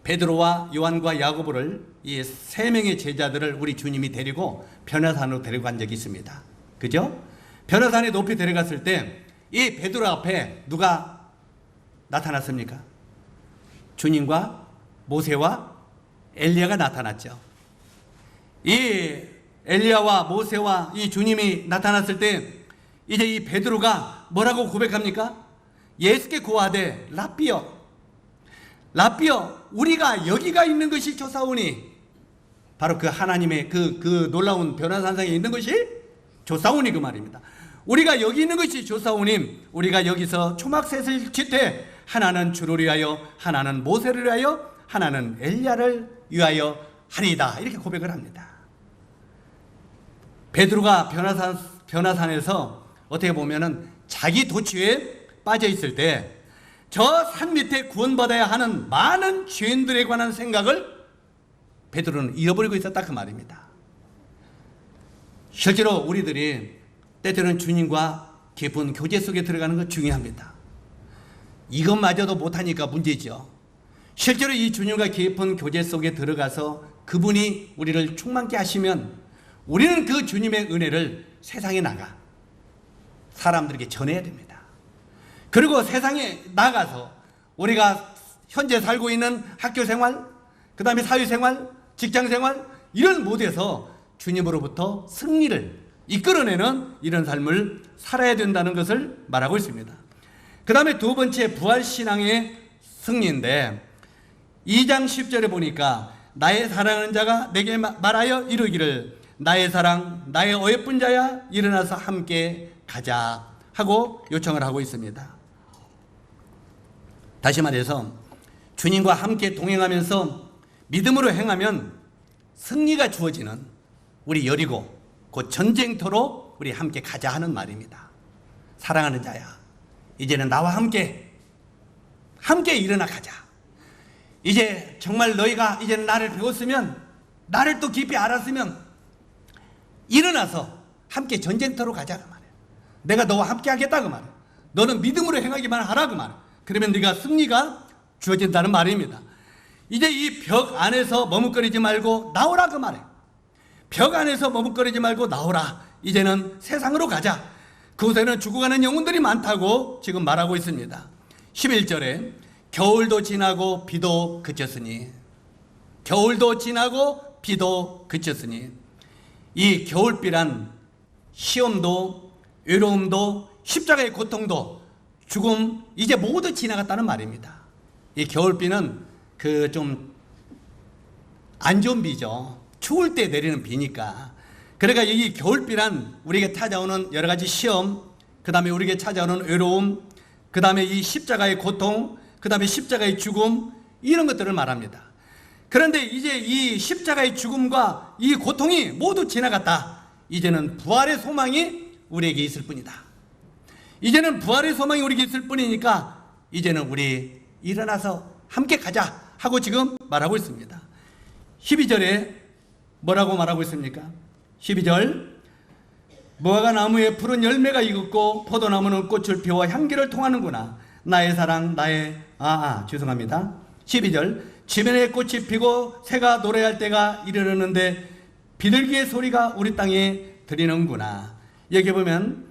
베드로와 요한과 야고보를, 이 세 명의 제자들을 우리 주님이 데리고 변화산으로 데려간 적이 있습니다. 그죠? 변화산에 높이 데려갔을 때 이 베드로 앞에 누가 나타났습니까? 주님과 모세와 엘리야가 나타났죠. 이 엘리야와 모세와 이 주님이 나타났을 때 이제 이 베드로가 뭐라고 고백합니까? 예수께 고하되 랍비여, 우리가 여기가 있는 것이 좋사오니, 바로 그 하나님의 그 놀라운 변화산상에 있는 것이 좋사오니, 그 말입니다. 우리가 여기 있는 것이 좋사오니 우리가 여기서 초막셋을 짓되 하나는 주를 위하여, 하나는 모세를 위하여, 하나는 엘리야를 위하여 하리이다, 이렇게 고백을 합니다. 베드로가 변화산에서 어떻게 보면은 자기 도취에 빠져 있을 때 저 산 밑에 구원받아야 하는 많은 죄인들에 관한 생각을 베드로는 잃어버리고 있었다, 그 말입니다. 실제로 우리들이 때때로는 주님과 깊은 교제 속에 들어가는 것 중요합니다. 이것마저도 못하니까 문제죠. 실제로 이 주님과 깊은 교제 속에 들어가서 그분이 우리를 충만케 하시면 우리는 그 주님의 은혜를 세상에 나가 사람들에게 전해야 됩니다. 그리고 세상에 나가서 우리가 현재 살고 있는 학교 생활, 그 다음에 사회생활, 직장생활, 이런 모두에서 주님으로부터 승리를 이끌어내는 이런 삶을 살아야 된다는 것을 말하고 있습니다. 그 다음에 두 번째, 부활신앙의 승리인데 2장 10절에 보니까 나의 사랑하는 자가 내게 말하여 이르기를 나의 사랑, 나의 어여쁜 자야, 일어나서 함께 가자 하고 요청을 하고 있습니다. 다시 말해서 주님과 함께 동행하면서 믿음으로 행하면 승리가 주어지는 우리 여리고 곧 전쟁터로 우리 함께 가자 하는 말입니다. 사랑하는 자야, 이제는 나와 함께 일어나 가자. 이제 정말 너희가 이제는 나를 배웠으면, 나를 또 깊이 알았으면 일어나서 함께 전쟁터로 가자, 그 말이에요. 내가 너와 함께 하겠다, 그 말이에요. 너는 믿음으로 행하기만 하라, 그 말이에요. 그러면 네가 승리가 주어진다는 말입니다. 이제 이 벽 안에서 머뭇거리지 말고 나오라, 그 말이에요. 벽 안에서 머뭇거리지 말고 나오라. 이제는 세상으로 가자. 그곳에는 죽어가는 영혼들이 많다고 지금 말하고 있습니다. 11절에 겨울도 지나고 비도 그쳤으니, 겨울도 지나고 비도 그쳤으니, 이 겨울비란 시험도 외로움도 십자가의 고통도 죽음 이제 모두 지나갔다는 말입니다. 이 겨울비는 그 좀 안 좋은 비죠. 추울 때 내리는 비니까. 그러니까 이 겨울비란 우리에게 찾아오는 여러 가지 시험, 그 다음에 우리에게 찾아오는 외로움, 그 다음에 이 십자가의 고통, 그 다음에 십자가의 죽음, 이런 것들을 말합니다. 그런데 이제 이 십자가의 죽음과 이 고통이 모두 지나갔다. 이제는 부활의 소망이 우리에게 있을 뿐이다. 이제는 부활의 소망이 우리에게 있을 뿐이니까 이제는 우리 일어나서 함께 가자 하고 지금 말하고 있습니다. 12절에 뭐라고 말하고 있습니까? 12절, 무화과 나무에 푸른 열매가 익었고 포도나무는 꽃을 피워 향기를 통하는구나. 나의 사랑, 죄송합니다. 12절, 지면에 꽃이 피고 새가 노래할 때가 이르렀는데 비둘기의 소리가 우리 땅에 들리는구나. 여기 보면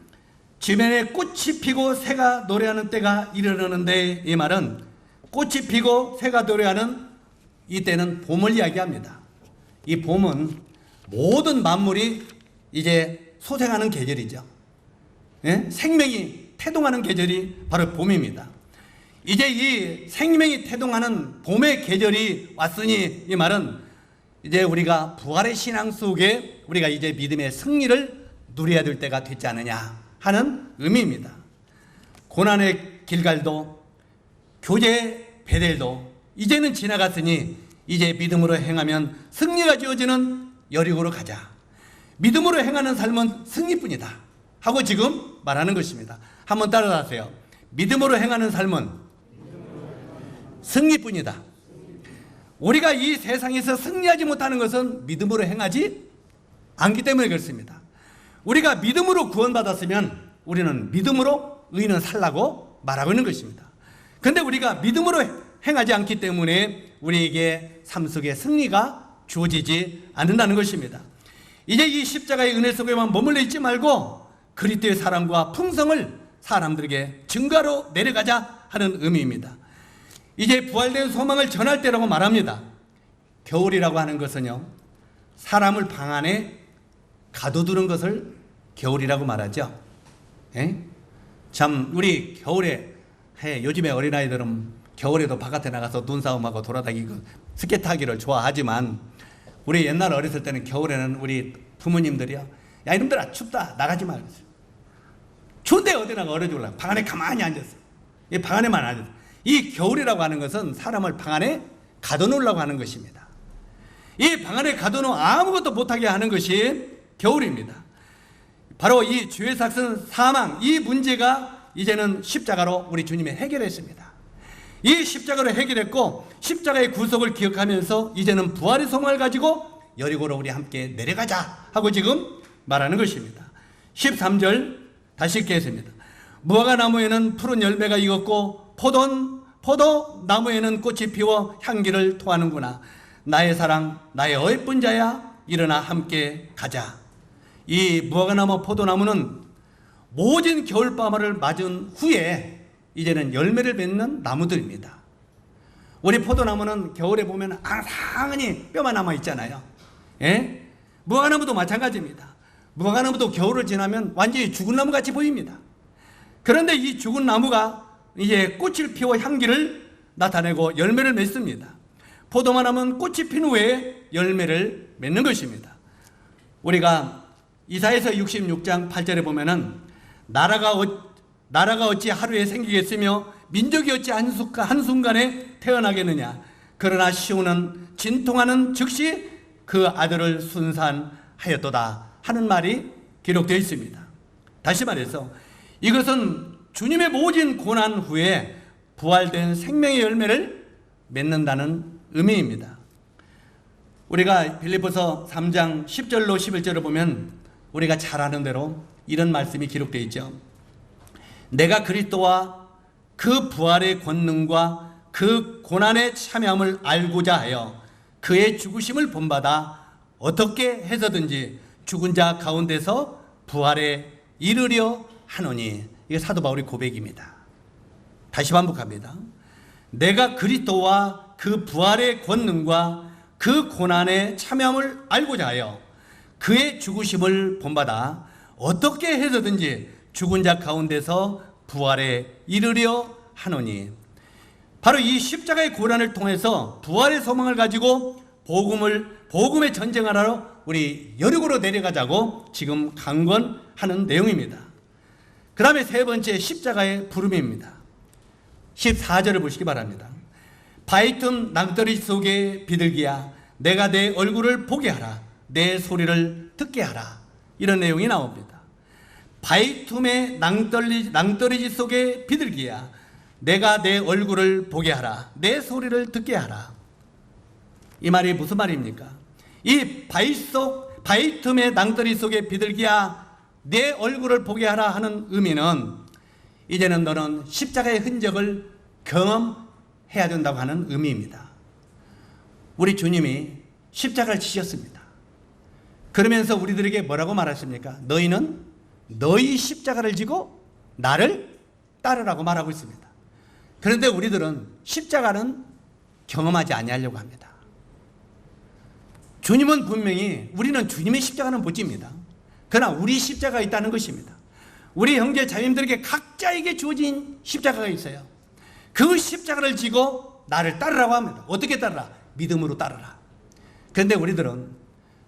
지면에 꽃이 피고 새가 노래하는 때가 이르렀는데, 이 말은 꽃이 피고 새가 노래하는 이때는 봄을 이야기합니다. 이 봄은 모든 만물이 이제 소생하는 계절이죠. 예? 생명이 태동하는 계절이 바로 봄입니다. 이제 이 생명이 태동하는 봄의 계절이 왔으니, 이 말은 이제 우리가 부활의 신앙 속에 우리가 이제 믿음의 승리를 누려야 될 때가 됐지 않느냐 하는 의미입니다. 고난의 길갈도 교제 베델도 이제는 지나갔으니 이제 믿음으로 행하면 승리가 주어지는 여리고로 가자. 믿음으로 행하는 삶은 승리뿐이다 하고 지금 말하는 것입니다. 한번 따라하세요. 믿음으로 행하는 삶은 승리뿐이다. 우리가 이 세상에서 승리하지 못하는 것은 믿음으로 행하지 않기 때문에 그렇습니다. 우리가 믿음으로 구원받았으면 우리는 믿음으로 의인은 살라고 말하고 있는 것입니다. 그런데 우리가 믿음으로 행하지 않기 때문에 우리에게 삶 속에 승리가 주어지지 않는다는 것입니다. 이제 이 십자가의 은혜 속에만 머물러 있지 말고 그리스도의 사랑과 풍성을 사람들에게 증거로 내려가자 하는 의미입니다. 이제 부활된 소망을 전할 때라고 말합니다. 겨울이라고 하는 것은요, 사람을 방 안에 가둬두는 것을 겨울이라고 말하죠. 에? 참 우리 겨울에 요즘에 어린아이들은 겨울에도 바깥에 나가서 눈싸움하고 돌아다니고 스케이트 타기를 좋아하지만 우리 옛날 어렸을 때는 겨울에는 우리 부모님들이요, 야 이놈들아 춥다 나가지 마. 추운데 어디 나가 얼어 죽으려고 방 안에 가만히 앉았어. 이 방 안에만 앉았어. 이 겨울이라고 하는 것은 사람을 방 안에 가둬놓으려고 하는 것입니다. 이 방 안에 가둬놓고 아무것도 못하게 하는 것이 겨울입니다. 바로 이 죄의 삭은 사망, 이 문제가 이제는 십자가로 우리 주님이 해결했습니다. 이 십자가로 해결했고 십자가의 구속을 기억하면서 이제는 부활의 소망을 가지고 여리고로 우리 함께 내려가자 하고 지금 말하는 것입니다. 13절 다시 읽겠습니다. 무화과 나무에는 푸른 열매가 익었고 포도나무에는 꽃이 피워 향기를 토하는구나. 나의 사랑, 나의 어예쁜 자야, 일어나 함께 가자. 이 무화과나무, 포도나무는 모진 겨울바람을 맞은 후에 이제는 열매를 맺는 나무들입니다. 우리 포도나무는 겨울에 보면 앙상하니 뼈만 남아 있잖아요. 예? 무화과나무도 마찬가지입니다. 무화과나무도 겨울을 지나면 완전히 죽은 나무 같이 보입니다. 그런데 이 죽은 나무가 이제 꽃을 피워 향기를 나타내고 열매를 맺습니다. 포도나무는 꽃이 핀 후에 열매를 맺는 것입니다. 우리가 이사야서 66장 8절에 보면은 나라가 어찌 하루에 생기겠으며 민족이 어찌 한순간에 태어나겠느냐. 그러나 시온은 진통하는 즉시 그 아들을 순산하였도다 하는 말이 기록되어 있습니다. 다시 말해서 이것은 주님의 모진 고난 후에 부활된 생명의 열매를 맺는다는 의미입니다. 우리가 빌립보서 3장 10절로 11절을 보면 우리가 잘 아는 대로 이런 말씀이 기록되어 있죠. 내가 그리스도와 그 부활의 권능과 그 고난의 참여함을 알고자 하여 그의 죽으심을 본받아 어떻게 해서든지 죽은 자 가운데서 부활에 이르려 하노니. 이게 사도 바울의 고백입니다. 다시 반복합니다. 내가 그리스도와 그 부활의 권능과 그 고난의 참여함을 알고자 하여 그의 죽으심을 본받아 어떻게 해서든지 죽은 자 가운데서 부활에 이르려 하노니. 바로 이 십자가의 고난을 통해서 부활의 소망을 가지고 복음의 전쟁하러 우리 여리고로 내려가자고 지금 강권하는 내용입니다. 그 다음에 세 번째 십자가의 부름입니다. 14절을 보시기 바랍니다. 바위 틈 낭떠러지 속에 비둘기야 내가 내 얼굴을 보게 하라 내 소리를 듣게 하라. 이런 내용이 나옵니다. 바위 틈의 낭떠러지 속에 비둘기야 내가 내 얼굴을 보게 하라 내 소리를 듣게 하라. 이 말이 무슨 말입니까? 이 바위 틈의 낭떠러지 속에 비둘기야 내 얼굴을 보게 하라 하는 의미는 이제는 너는 십자가의 흔적을 경험해야 된다고 하는 의미입니다. 우리 주님이 십자가를 지셨습니다. 그러면서 우리들에게 뭐라고 말하십니까? 너희는 너희 십자가를 지고 나를 따르라고 말하고 있습니다. 그런데 우리들은 십자가는 경험하지 아니하려고 합니다. 주님은 분명히 우리는 주님의 십자가는 못 집니다. 그러나 우리 십자가가 있다는 것입니다. 우리 형제 자매들에게 각자에게 주어진 십자가가 있어요. 그 십자가를 지고 나를 따르라고 합니다. 어떻게 따르라? 믿음으로 따르라. 그런데 우리들은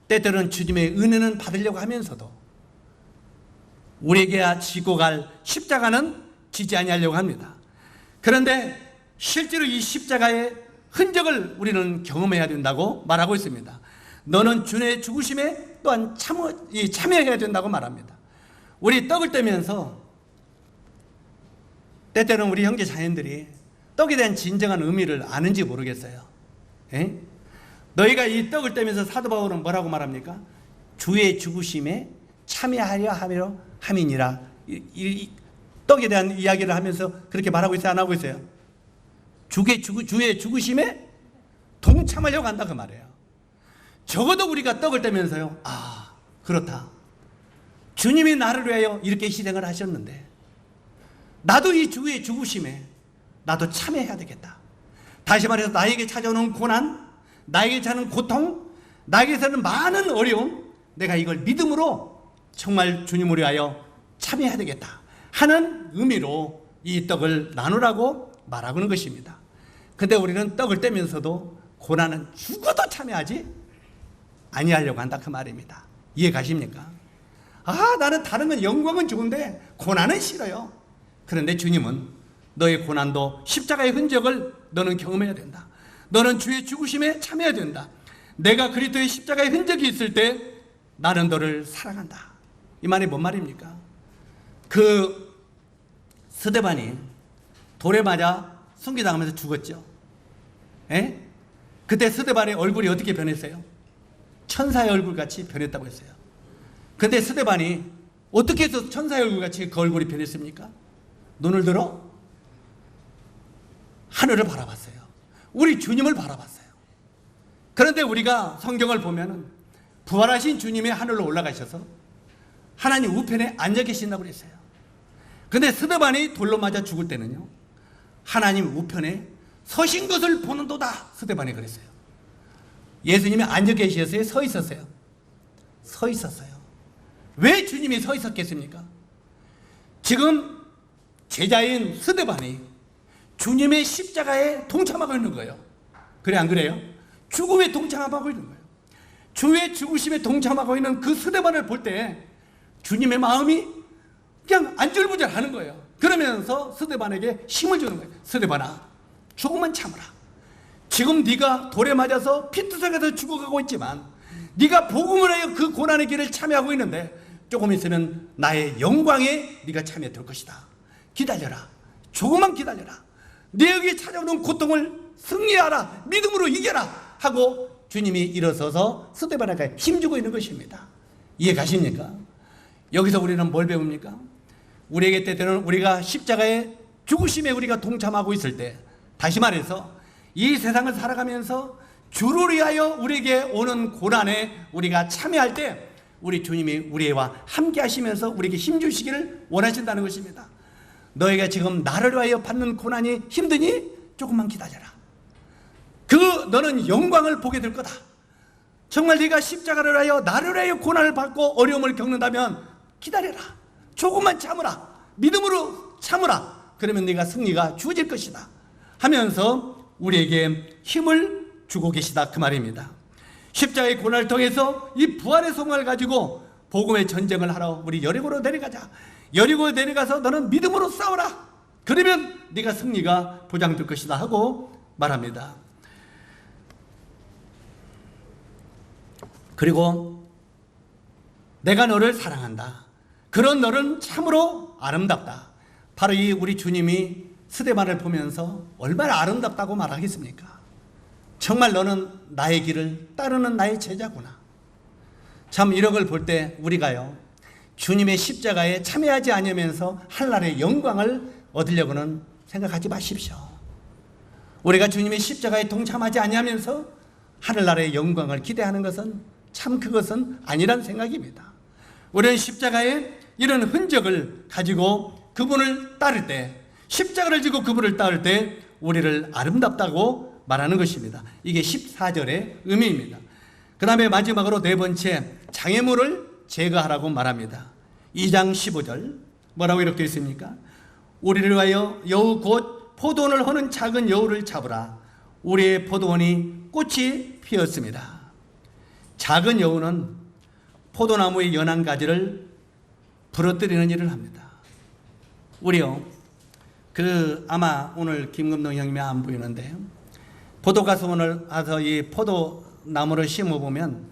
때때로는 주님의 은혜는 받으려고 하면서도 우리에게 지고 갈 십자가는 지지 아니하려고 합니다. 그런데 실제로 이 십자가의 흔적을 우리는 경험해야 된다고 말하고 있습니다. 너는 주의 죽으심에 또한 참여해야 된다고 말합니다. 우리 떡을 떼면서 때때로는 우리 형제 자녀들이 떡에 대한 진정한 의미를 아는지 모르겠어요. 에? 너희가 이 떡을 떼면서 사도 바울은 뭐라고 말합니까? 주의 죽으심에 참여하려 함이니라. 이 떡에 대한 이야기를 하면서 그렇게 말하고 있어요? 안 하고 있어요? 주의 죽으심에 동참하려고 한다 그 말이에요. 적어도 우리가 떡을 떼면서요, 아 그렇다, 주님이 나를 위하여 이렇게 희생을 하셨는데 나도 이 주의 죽으심에 나도 참여해야 되겠다. 다시 말해서 나에게 찾아오는 고난, 나에게 찾는 고통, 나에게서는 많은 어려움, 내가 이걸 믿음으로 정말 주님을 위하여 참여해야 되겠다 하는 의미로 이 떡을 나누라고 말하고 있는 것입니다. 근데 우리는 떡을 떼면서도 고난은 죽어도 참여하지 아니하려고 한다 그 말입니다. 이해 가십니까? 아, 나는 다른 건 영광은 좋은데 고난은 싫어요. 그런데 주님은 너의 고난도 십자가의 흔적을 너는 경험해야 된다. 너는 주의 죽으심에 참여해야 된다. 내가 그리스도의 십자가의 흔적이 있을 때 나는 너를 사랑한다. 이 말이 뭔 말입니까? 그 스데반이 돌에 맞아 순교당하면서 죽었죠. 에? 그때 스데반의 얼굴이 어떻게 변했어요? 천사의 얼굴같이 변했다고 했어요. 근데 스데반이 어떻게 해서 천사의 얼굴같이 그 얼굴이 변했습니까? 눈을 들어 하늘을 바라봤어요. 우리 주님을 바라봤어요. 그런데 우리가 성경을 보면은 부활하신 주님이 하늘로 올라가셔서 하나님 우편에 앉아 계신다고 그랬어요. 근데 스데반이 돌로 맞아 죽을 때는요, 하나님 우편에 서신 것을 보는도다 스데반이 그랬어요. 예수님이 앉아 계셨어요? 서 있었어요? 서 있었어요. 왜 주님이 서 있었겠습니까? 지금 제자인 스데반이 주님의 십자가에 동참하고 있는 거예요. 그래 안 그래요? 죽음에 동참하고 있는 거예요. 주의 죽으심에 동참하고 있는 그 스데반을 볼 때 주님의 마음이 그냥 안절부절하는 거예요. 그러면서 스데반에게 힘을 주는 거예요. 스데반아, 조금만 참으라. 지금 네가 돌에 맞아서 피투성에서 죽어가고 있지만 네가 복음을 하여 그 고난의 길을 참여하고 있는데 조금 있으면 나의 영광에 네가 참여될 것이다. 기다려라. 조금만 기다려라. 너에게 찾아오는 고통을 승리하라. 믿음으로 이겨라 하고 주님이 일어서서 스데반에게 힘주고 있는 것입니다. 이해 가십니까? 여기서 우리는 뭘 배웁니까? 우리에게 때때로는 우리가 십자가의 죽으심에 우리가 동참하고 있을 때, 다시 말해서 이 세상을 살아가면서 주를 위하여 우리에게 오는 고난에 우리가 참여할 때 우리 주님이 우리와 함께 하시면서 우리에게 힘주시기를 원하신다는 것입니다. 너희가 지금 나를 위하여 받는 고난이 힘드니 조금만 기다려라. 너는 영광을 보게 될 거다. 정말 네가 십자가를 위하여 나를 위하여 고난을 받고 어려움을 겪는다면 기다려라. 조금만 참으라. 믿음으로 참으라. 그러면 네가 승리가 주어질 것이다 하면서 우리에게 힘을 주고 계시다 그 말입니다. 십자가의 고난을 통해서 이 부활의 소망을 가지고 복음의 전쟁을 하러 우리 여리고로 내려가자. 여리고에 내려가서 너는 믿음으로 싸워라. 그러면 네가 승리가 보장될 것이다 하고 말합니다. 그리고 내가 너를 사랑한다. 그런 너는 참으로 아름답다. 바로 이 우리 주님이 스데반을 보면서 얼마나 아름답다고 말하겠습니까? 정말 너는 나의 길을 따르는 나의 제자구나. 참 이런 걸 볼 때 우리가요, 주님의 십자가에 참여하지 않으면서 한날의 영광을 얻으려고는 생각하지 마십시오. 우리가 주님의 십자가에 동참하지 않으면서 하늘나라의 영광을 기대하는 것은 참 그것은 아니란 생각입니다. 우리는 십자가에 이런 흔적을 가지고 그분을 따를 때, 십자가를 지고 그분을 따를 때 우리를 아름답다고 말하는 것입니다. 이게 14절의 의미입니다. 그 다음에 마지막으로 네 번째, 장애물을 제거하라고 말합니다. 2장 15절 뭐라고 이렇게 있습니까? 우리를 위하여 여우 곧 포도원을 허는 작은 여우를 잡으라. 우리의 포도원이 꽃이 피었습니다. 작은 여우는 포도나무의 연한 가지를 부러뜨리는 일을 합니다. 우리요, 아마 오늘 김금동 형님이 안 보이는데요, 포도가수원을 와서 이 포도나무를 심어보면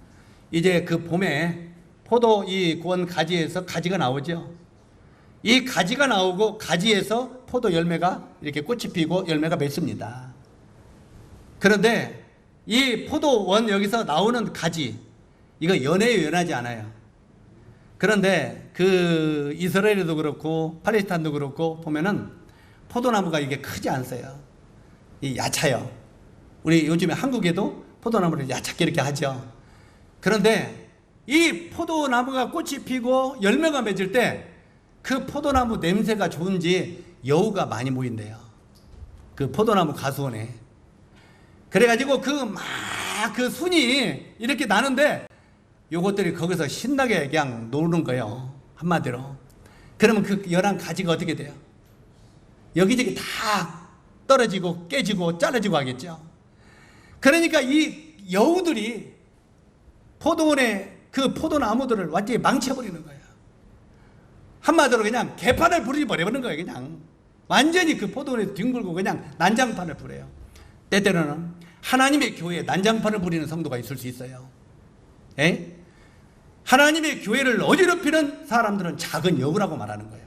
이제 그 봄에 포도 이 권 가지에서 가지가 나오죠. 이 가지가 나오고 가지에서 포도 열매가 이렇게 꽃이 피고 열매가 맺습니다. 그런데 이 포도원 여기서 나오는 가지, 이거 연해요, 연하지 않아요. 그런데 그 이스라엘도 그렇고 팔레스타인도 그렇고 보면은 포도나무가 이게 크지 않아요. 이 얕아요. 우리 요즘에 한국에도 포도나무를 얕게 이렇게 하죠. 그런데 이 포도나무가 꽃이 피고 열매가 맺을 때 그 포도나무 냄새가 좋은지 여우가 많이 모인대요. 그 포도나무 가수원에. 그래가지고 그 순이 이렇게 나는데 요것들이 거기서 신나게 그냥 노는 거예요. 한마디로. 그러면 그 연한 가지가 어떻게 돼요? 여기저기 다 떨어지고 깨지고 잘라지고 하겠죠. 그러니까 이 여우들이 포도원의 그 포도나무들을 완전히 망쳐버리는 거예요. 한마디로 그냥 개판을 부려버리는 거예요. 그냥 완전히 그 포도원에 뒹굴고 그냥 난장판을 부려요. 때때로는 하나님의 교회에 난장판을 부리는 성도가 있을 수 있어요. 에? 하나님의 교회를 어지럽히는 사람들은 작은 여우라고 말하는 거예요.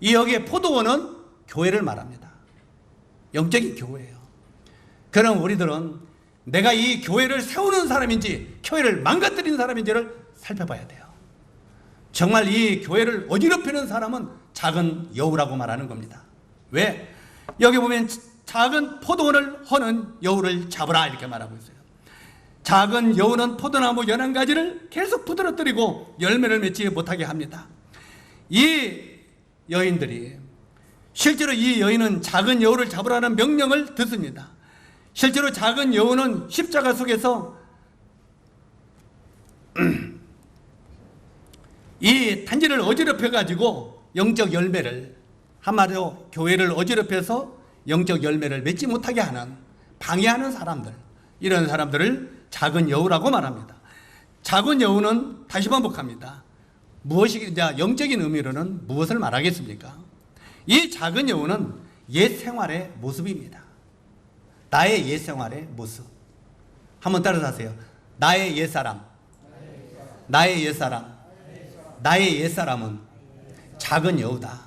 이 여기에 포도원은 교회를 말합니다. 영적인 교회예요. 그럼 우리들은 내가 이 교회를 세우는 사람인지 교회를 망가뜨리는 사람인지를 살펴봐야 돼요. 정말 이 교회를 어지럽히는 사람은 작은 여우라고 말하는 겁니다. 왜? 여기 보면 작은 포도원을 허는 여우를 잡으라 이렇게 말하고 있어요. 작은 여우는 포도나무 연한 가지를 계속 부드러뜨리고 열매를 맺지 못하게 합니다. 이 여인들이 실제로 이 여인은 작은 여우를 잡으라는 명령을 듣습니다. 실제로 작은 여우는 십자가 속에서 이 단지를 어지럽혀 가지고 영적 열매를, 한마디로 교회를 어지럽혀서 영적 열매를 맺지 못하게 하는, 방해하는 사람들, 이런 사람들을 작은 여우라고 말합니다. 작은 여우는 다시 반복합니다. 무엇이 이제 영적인 의미로는 무엇을 말하겠습니까? 이 작은 여우는 옛 생활의 모습입니다. 나의 옛 생활의 모습. 한번 따라서 하세요. 나의 옛사람. 나의 옛사람. 나의 옛사람은 작은 여우다.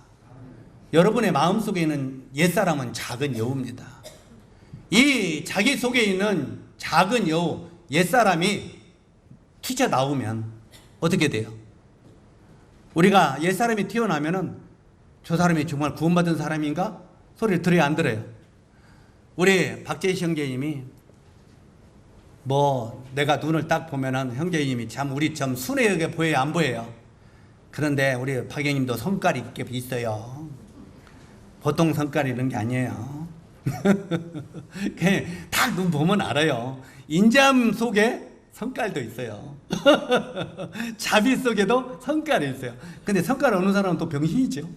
여러분의 마음속에 있는 옛사람은 작은 여우입니다. 이 자기 속에 있는 작은 여우, 옛사람이 튀쳐나오면 어떻게 돼요? 우리가 옛사람이 튀어나오면은 저 사람이 정말 구원받은 사람인가? 소리를 들어야 안 들어요? 우리 박재희 형제님이 내가 눈을 딱 보면은 형제님이 참 우리 좀 순하게 보여요, 안 보여요? 그런데 우리 박 형님도 성깔이 있게 있어요. 보통 성깔이 이런 게 아니에요. 딱 눈 보면 알아요. 인자함 속에 성깔도 있어요. 자비 속에도 성깔이 있어요. 근데 성깔 없는 사람은 또 병신이죠.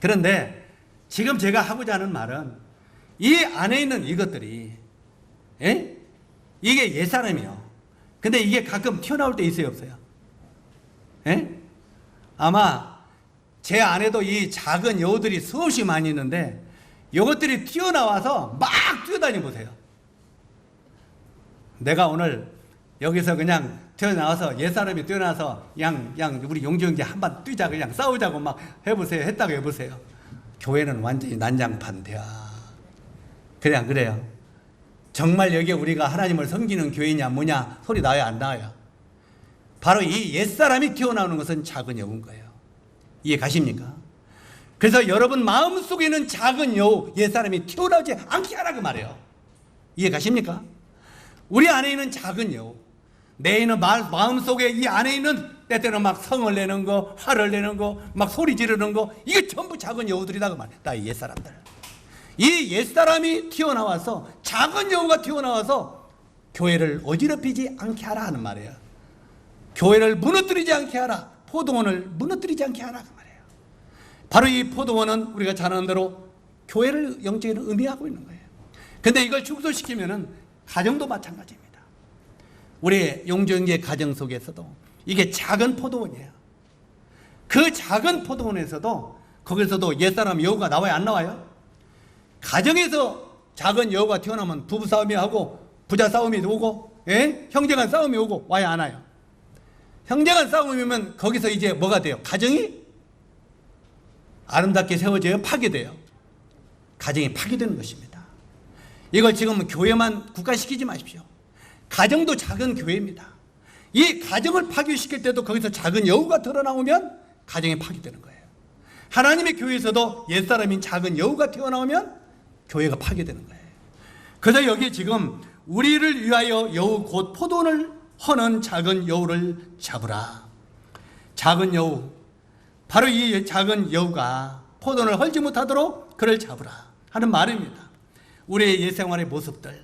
그런데 지금 제가 하고자 하는 말은 이 안에 있는 이것들이, 이게 옛사람이에요. 근데 이게 가끔 튀어나올 때 있어요, 없어요? 예? 아마 제 안에도 이 작은 여우들이 수없이 많이 있는데 이것들이 튀어나와서 막 뛰어다니 보세요. 내가 오늘 여기서 그냥 튀어나와서 옛사람이 뛰어나와서 우리 용주형제 한번 뛰자, 그냥 싸우자고 막 해보세요. 했다고 해보세요. 교회는 완전히 난장판돼야. 그래, 안 그래요? 정말 여기에 우리가 하나님을 섬기는 교회냐 뭐냐 소리 나와요, 안 나와요? 바로 이 옛사람이 튀어나오는 것은 작은 여우인 거예요. 이해 가십니까? 그래서 여러분 마음속에는 작은 여우, 옛사람이 튀어나오지 않게 하라고 말해요. 이해 가십니까? 우리 안에 있는 작은 여우, 내 있는 마음속에 이 안에 있는 때때는 막 성을 내는 거, 화를 내는 거, 막 소리 지르는 거, 이게 전부 작은 여우들이라고 말해. 다 옛사람들. 이 옛사람이 튀어나와서, 작은 여우가 튀어나와서 교회를 어지럽히지 않게 하라 하는 말이에요. 교회를 무너뜨리지 않게 하라, 포도원을 무너뜨리지 않게 하라 그 말이에요. 바로 이 포도원은 우리가 잘 아는 대로 교회를 영적으로 의미하고 있는 거예요. 근데 이걸 축소시키면은 가정도 마찬가지입니다. 우리 용주형제 가정 속에서도 이게 작은 포도원이에요. 그 작은 포도원에서도 거기서도 옛사람 여우가 나와요, 안 나와요? 가정에서 작은 여우가 튀어나오면 부부싸움이 하고 부자 싸움이 오고, 예? 형제간 싸움이 오고 와요, 안 와요? 형제간 싸움이면 거기서 이제 뭐가 돼요? 가정이 아름답게 세워져요? 파괴돼요? 가정이 파괴되는 것입니다. 이걸 지금 교회만 국가시키지 마십시오. 가정도 작은 교회입니다. 이 가정을 파괴시킬 때도 거기서 작은 여우가 드러나오면 가정이 파괴되는 거예요. 하나님의 교회에서도 옛사람인 작은 여우가 튀어나오면 교회가 파괴되는 거예요. 그래서 여기 지금 우리를 위하여 여우 곧 포도원을 허는 작은 여우를 잡으라. 작은 여우, 바로 이 작은 여우가 포도원을 헐지 못하도록 그를 잡으라 하는 말입니다. 우리의 옛생활의 모습들,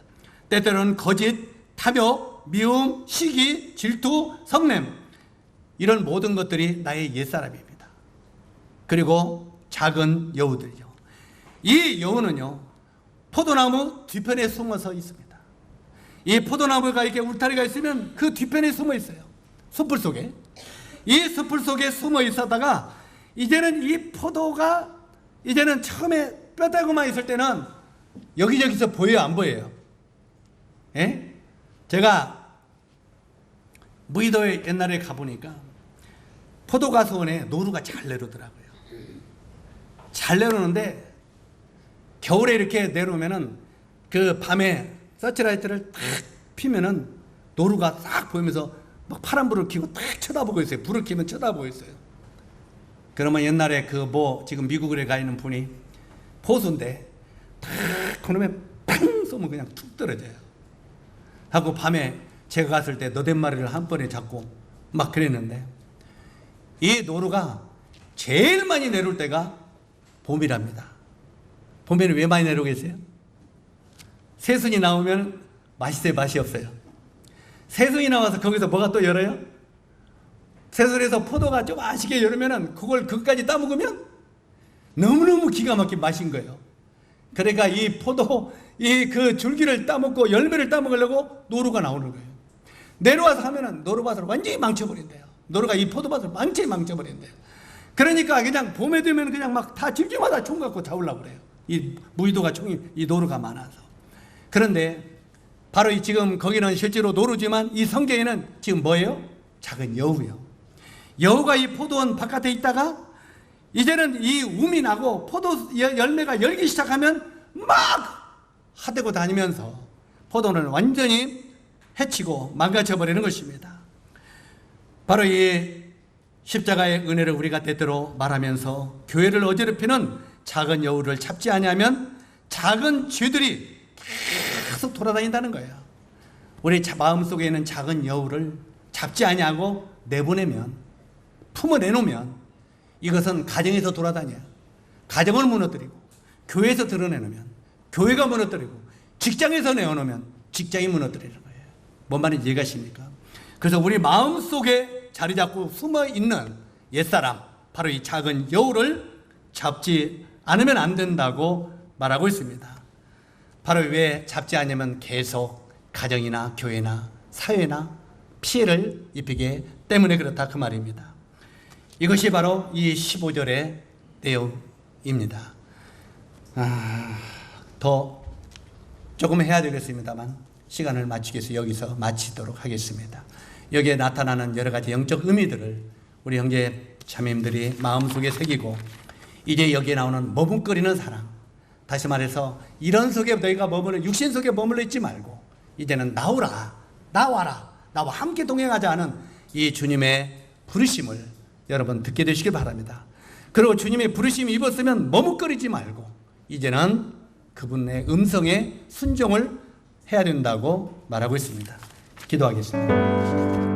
때때로는 거짓, 탐욕, 미움, 시기, 질투, 성냄, 이런 모든 것들이 나의 옛사람입니다. 그리고 작은 여우들이요. 이 여우는요, 포도나무 뒤편에 숨어서 있습니다. 이 포도나무가 이렇게 울타리가 있으면 그 뒤편에 숨어 있어요. 숲을 속에. 이 숲을 속에 숨어 있었다가 이제는 이 포도가 이제는 처음에 뼈다구만 있을 때는 여기저기서 보여요, 안 보여요? 예? 제가 무의도에 옛날에 가보니까 포도가수원에 노루가 잘 내려오더라고요. 잘 내려오는데 겨울에 이렇게 내려오면은 그 밤에 서치라이트를 탁 피면은 노루가 싹 보이면서 막 파란 불을 켜고 딱 쳐다보고 있어요. 불을 켜면 쳐다보고 있어요. 그러면 옛날에 그 지금 미국에 가 있는 분이 포수인데 탁 그놈에 팡 쏘면 그냥 툭 떨어져요. 하고 밤에 제가 갔을 때 너댓 마리를 한 번에 잡고 막 그랬는데, 이 노루가 제일 많이 내려올 때가 봄이랍니다. 봄에는 왜 많이 내려오겠어요? 새순이 나오면 맛있어요, 맛이 없어요? 새순이 나와서 거기서 뭐가 또 열어요? 새순에서 포도가 좀 아시게 열으면은 그것까지 따먹으면 너무너무 기가 막힌 맛인 거예요. 그러니까 이 포도, 그 줄기를 따먹고 열매를 따먹으려고 노루가 나오는 거예요. 내려와서 하면은 노루밭을 완전히 망쳐버린대요. 노루가 이 포도밭을 완전히 망쳐버린대요. 그러니까 그냥 봄에 되면 그냥 막 다 집집마다 총 갖고 잡으려고 그래요. 이 무의도가 이 노루가 많아서. 그런데 바로 지금 거기는 실제로 노루지만 이 성경에는 지금 뭐예요? 작은 여우예요. 여우가 이 포도원 바깥에 있다가 이제는 이 움이 나고 포도 열매가 열기 시작하면 막 하대고 다니면서 포도원을 완전히 해치고 망가져버리는 것입니다. 바로 이 십자가의 은혜를 우리가 때때로 말하면서 교회를 어지럽히는 작은 여우를 잡지 아니하면 작은 쥐들이 계속 돌아다닌다는 거예요. 우리 마음속에 있는 작은 여우를 잡지 아니하고 내보내면, 품어내놓으면 이것은 가정에서 돌아다녀요. 가정을 무너뜨리고 교회에서 드러내놓으면 교회가 무너뜨리고 직장에서 내어놓으면 직장이 무너뜨리는 거예요. 뭔 말인지 이해가십니까? 그래서 우리 마음속에 자리 잡고 숨어있는 옛사람, 바로 이 작은 여우를 잡지 않으면 안 된다고 말하고 있습니다. 바로 왜 잡지 않으면 계속 가정이나 교회나 사회나 피해를 입히기 때문에 그렇다 그 말입니다. 이것이 바로 이 15절의 내용입니다. 더 조금 해야 되겠습니다만 시간을 맞추기 위해서 여기서 마치도록 하겠습니다. 여기에 나타나는 여러 가지 영적 의미들을 우리 형제 자매님들이 마음속에 새기고 이제 여기에 나오는 머뭇거리는 사랑, 다시 말해서 이런 속에 너희가 머물러 육신 속에 머물러 있지 말고 이제는 나오라, 나와라, 나와 함께 동행하자 하는 이 주님의 부르심을 여러분 듣게 되시길 바랍니다. 그리고 주님의 부르심이 입었으면 머뭇거리지 말고 이제는 그분의 음성에 순종을 해야 된다고 말하고 있습니다. 기도하겠습니다.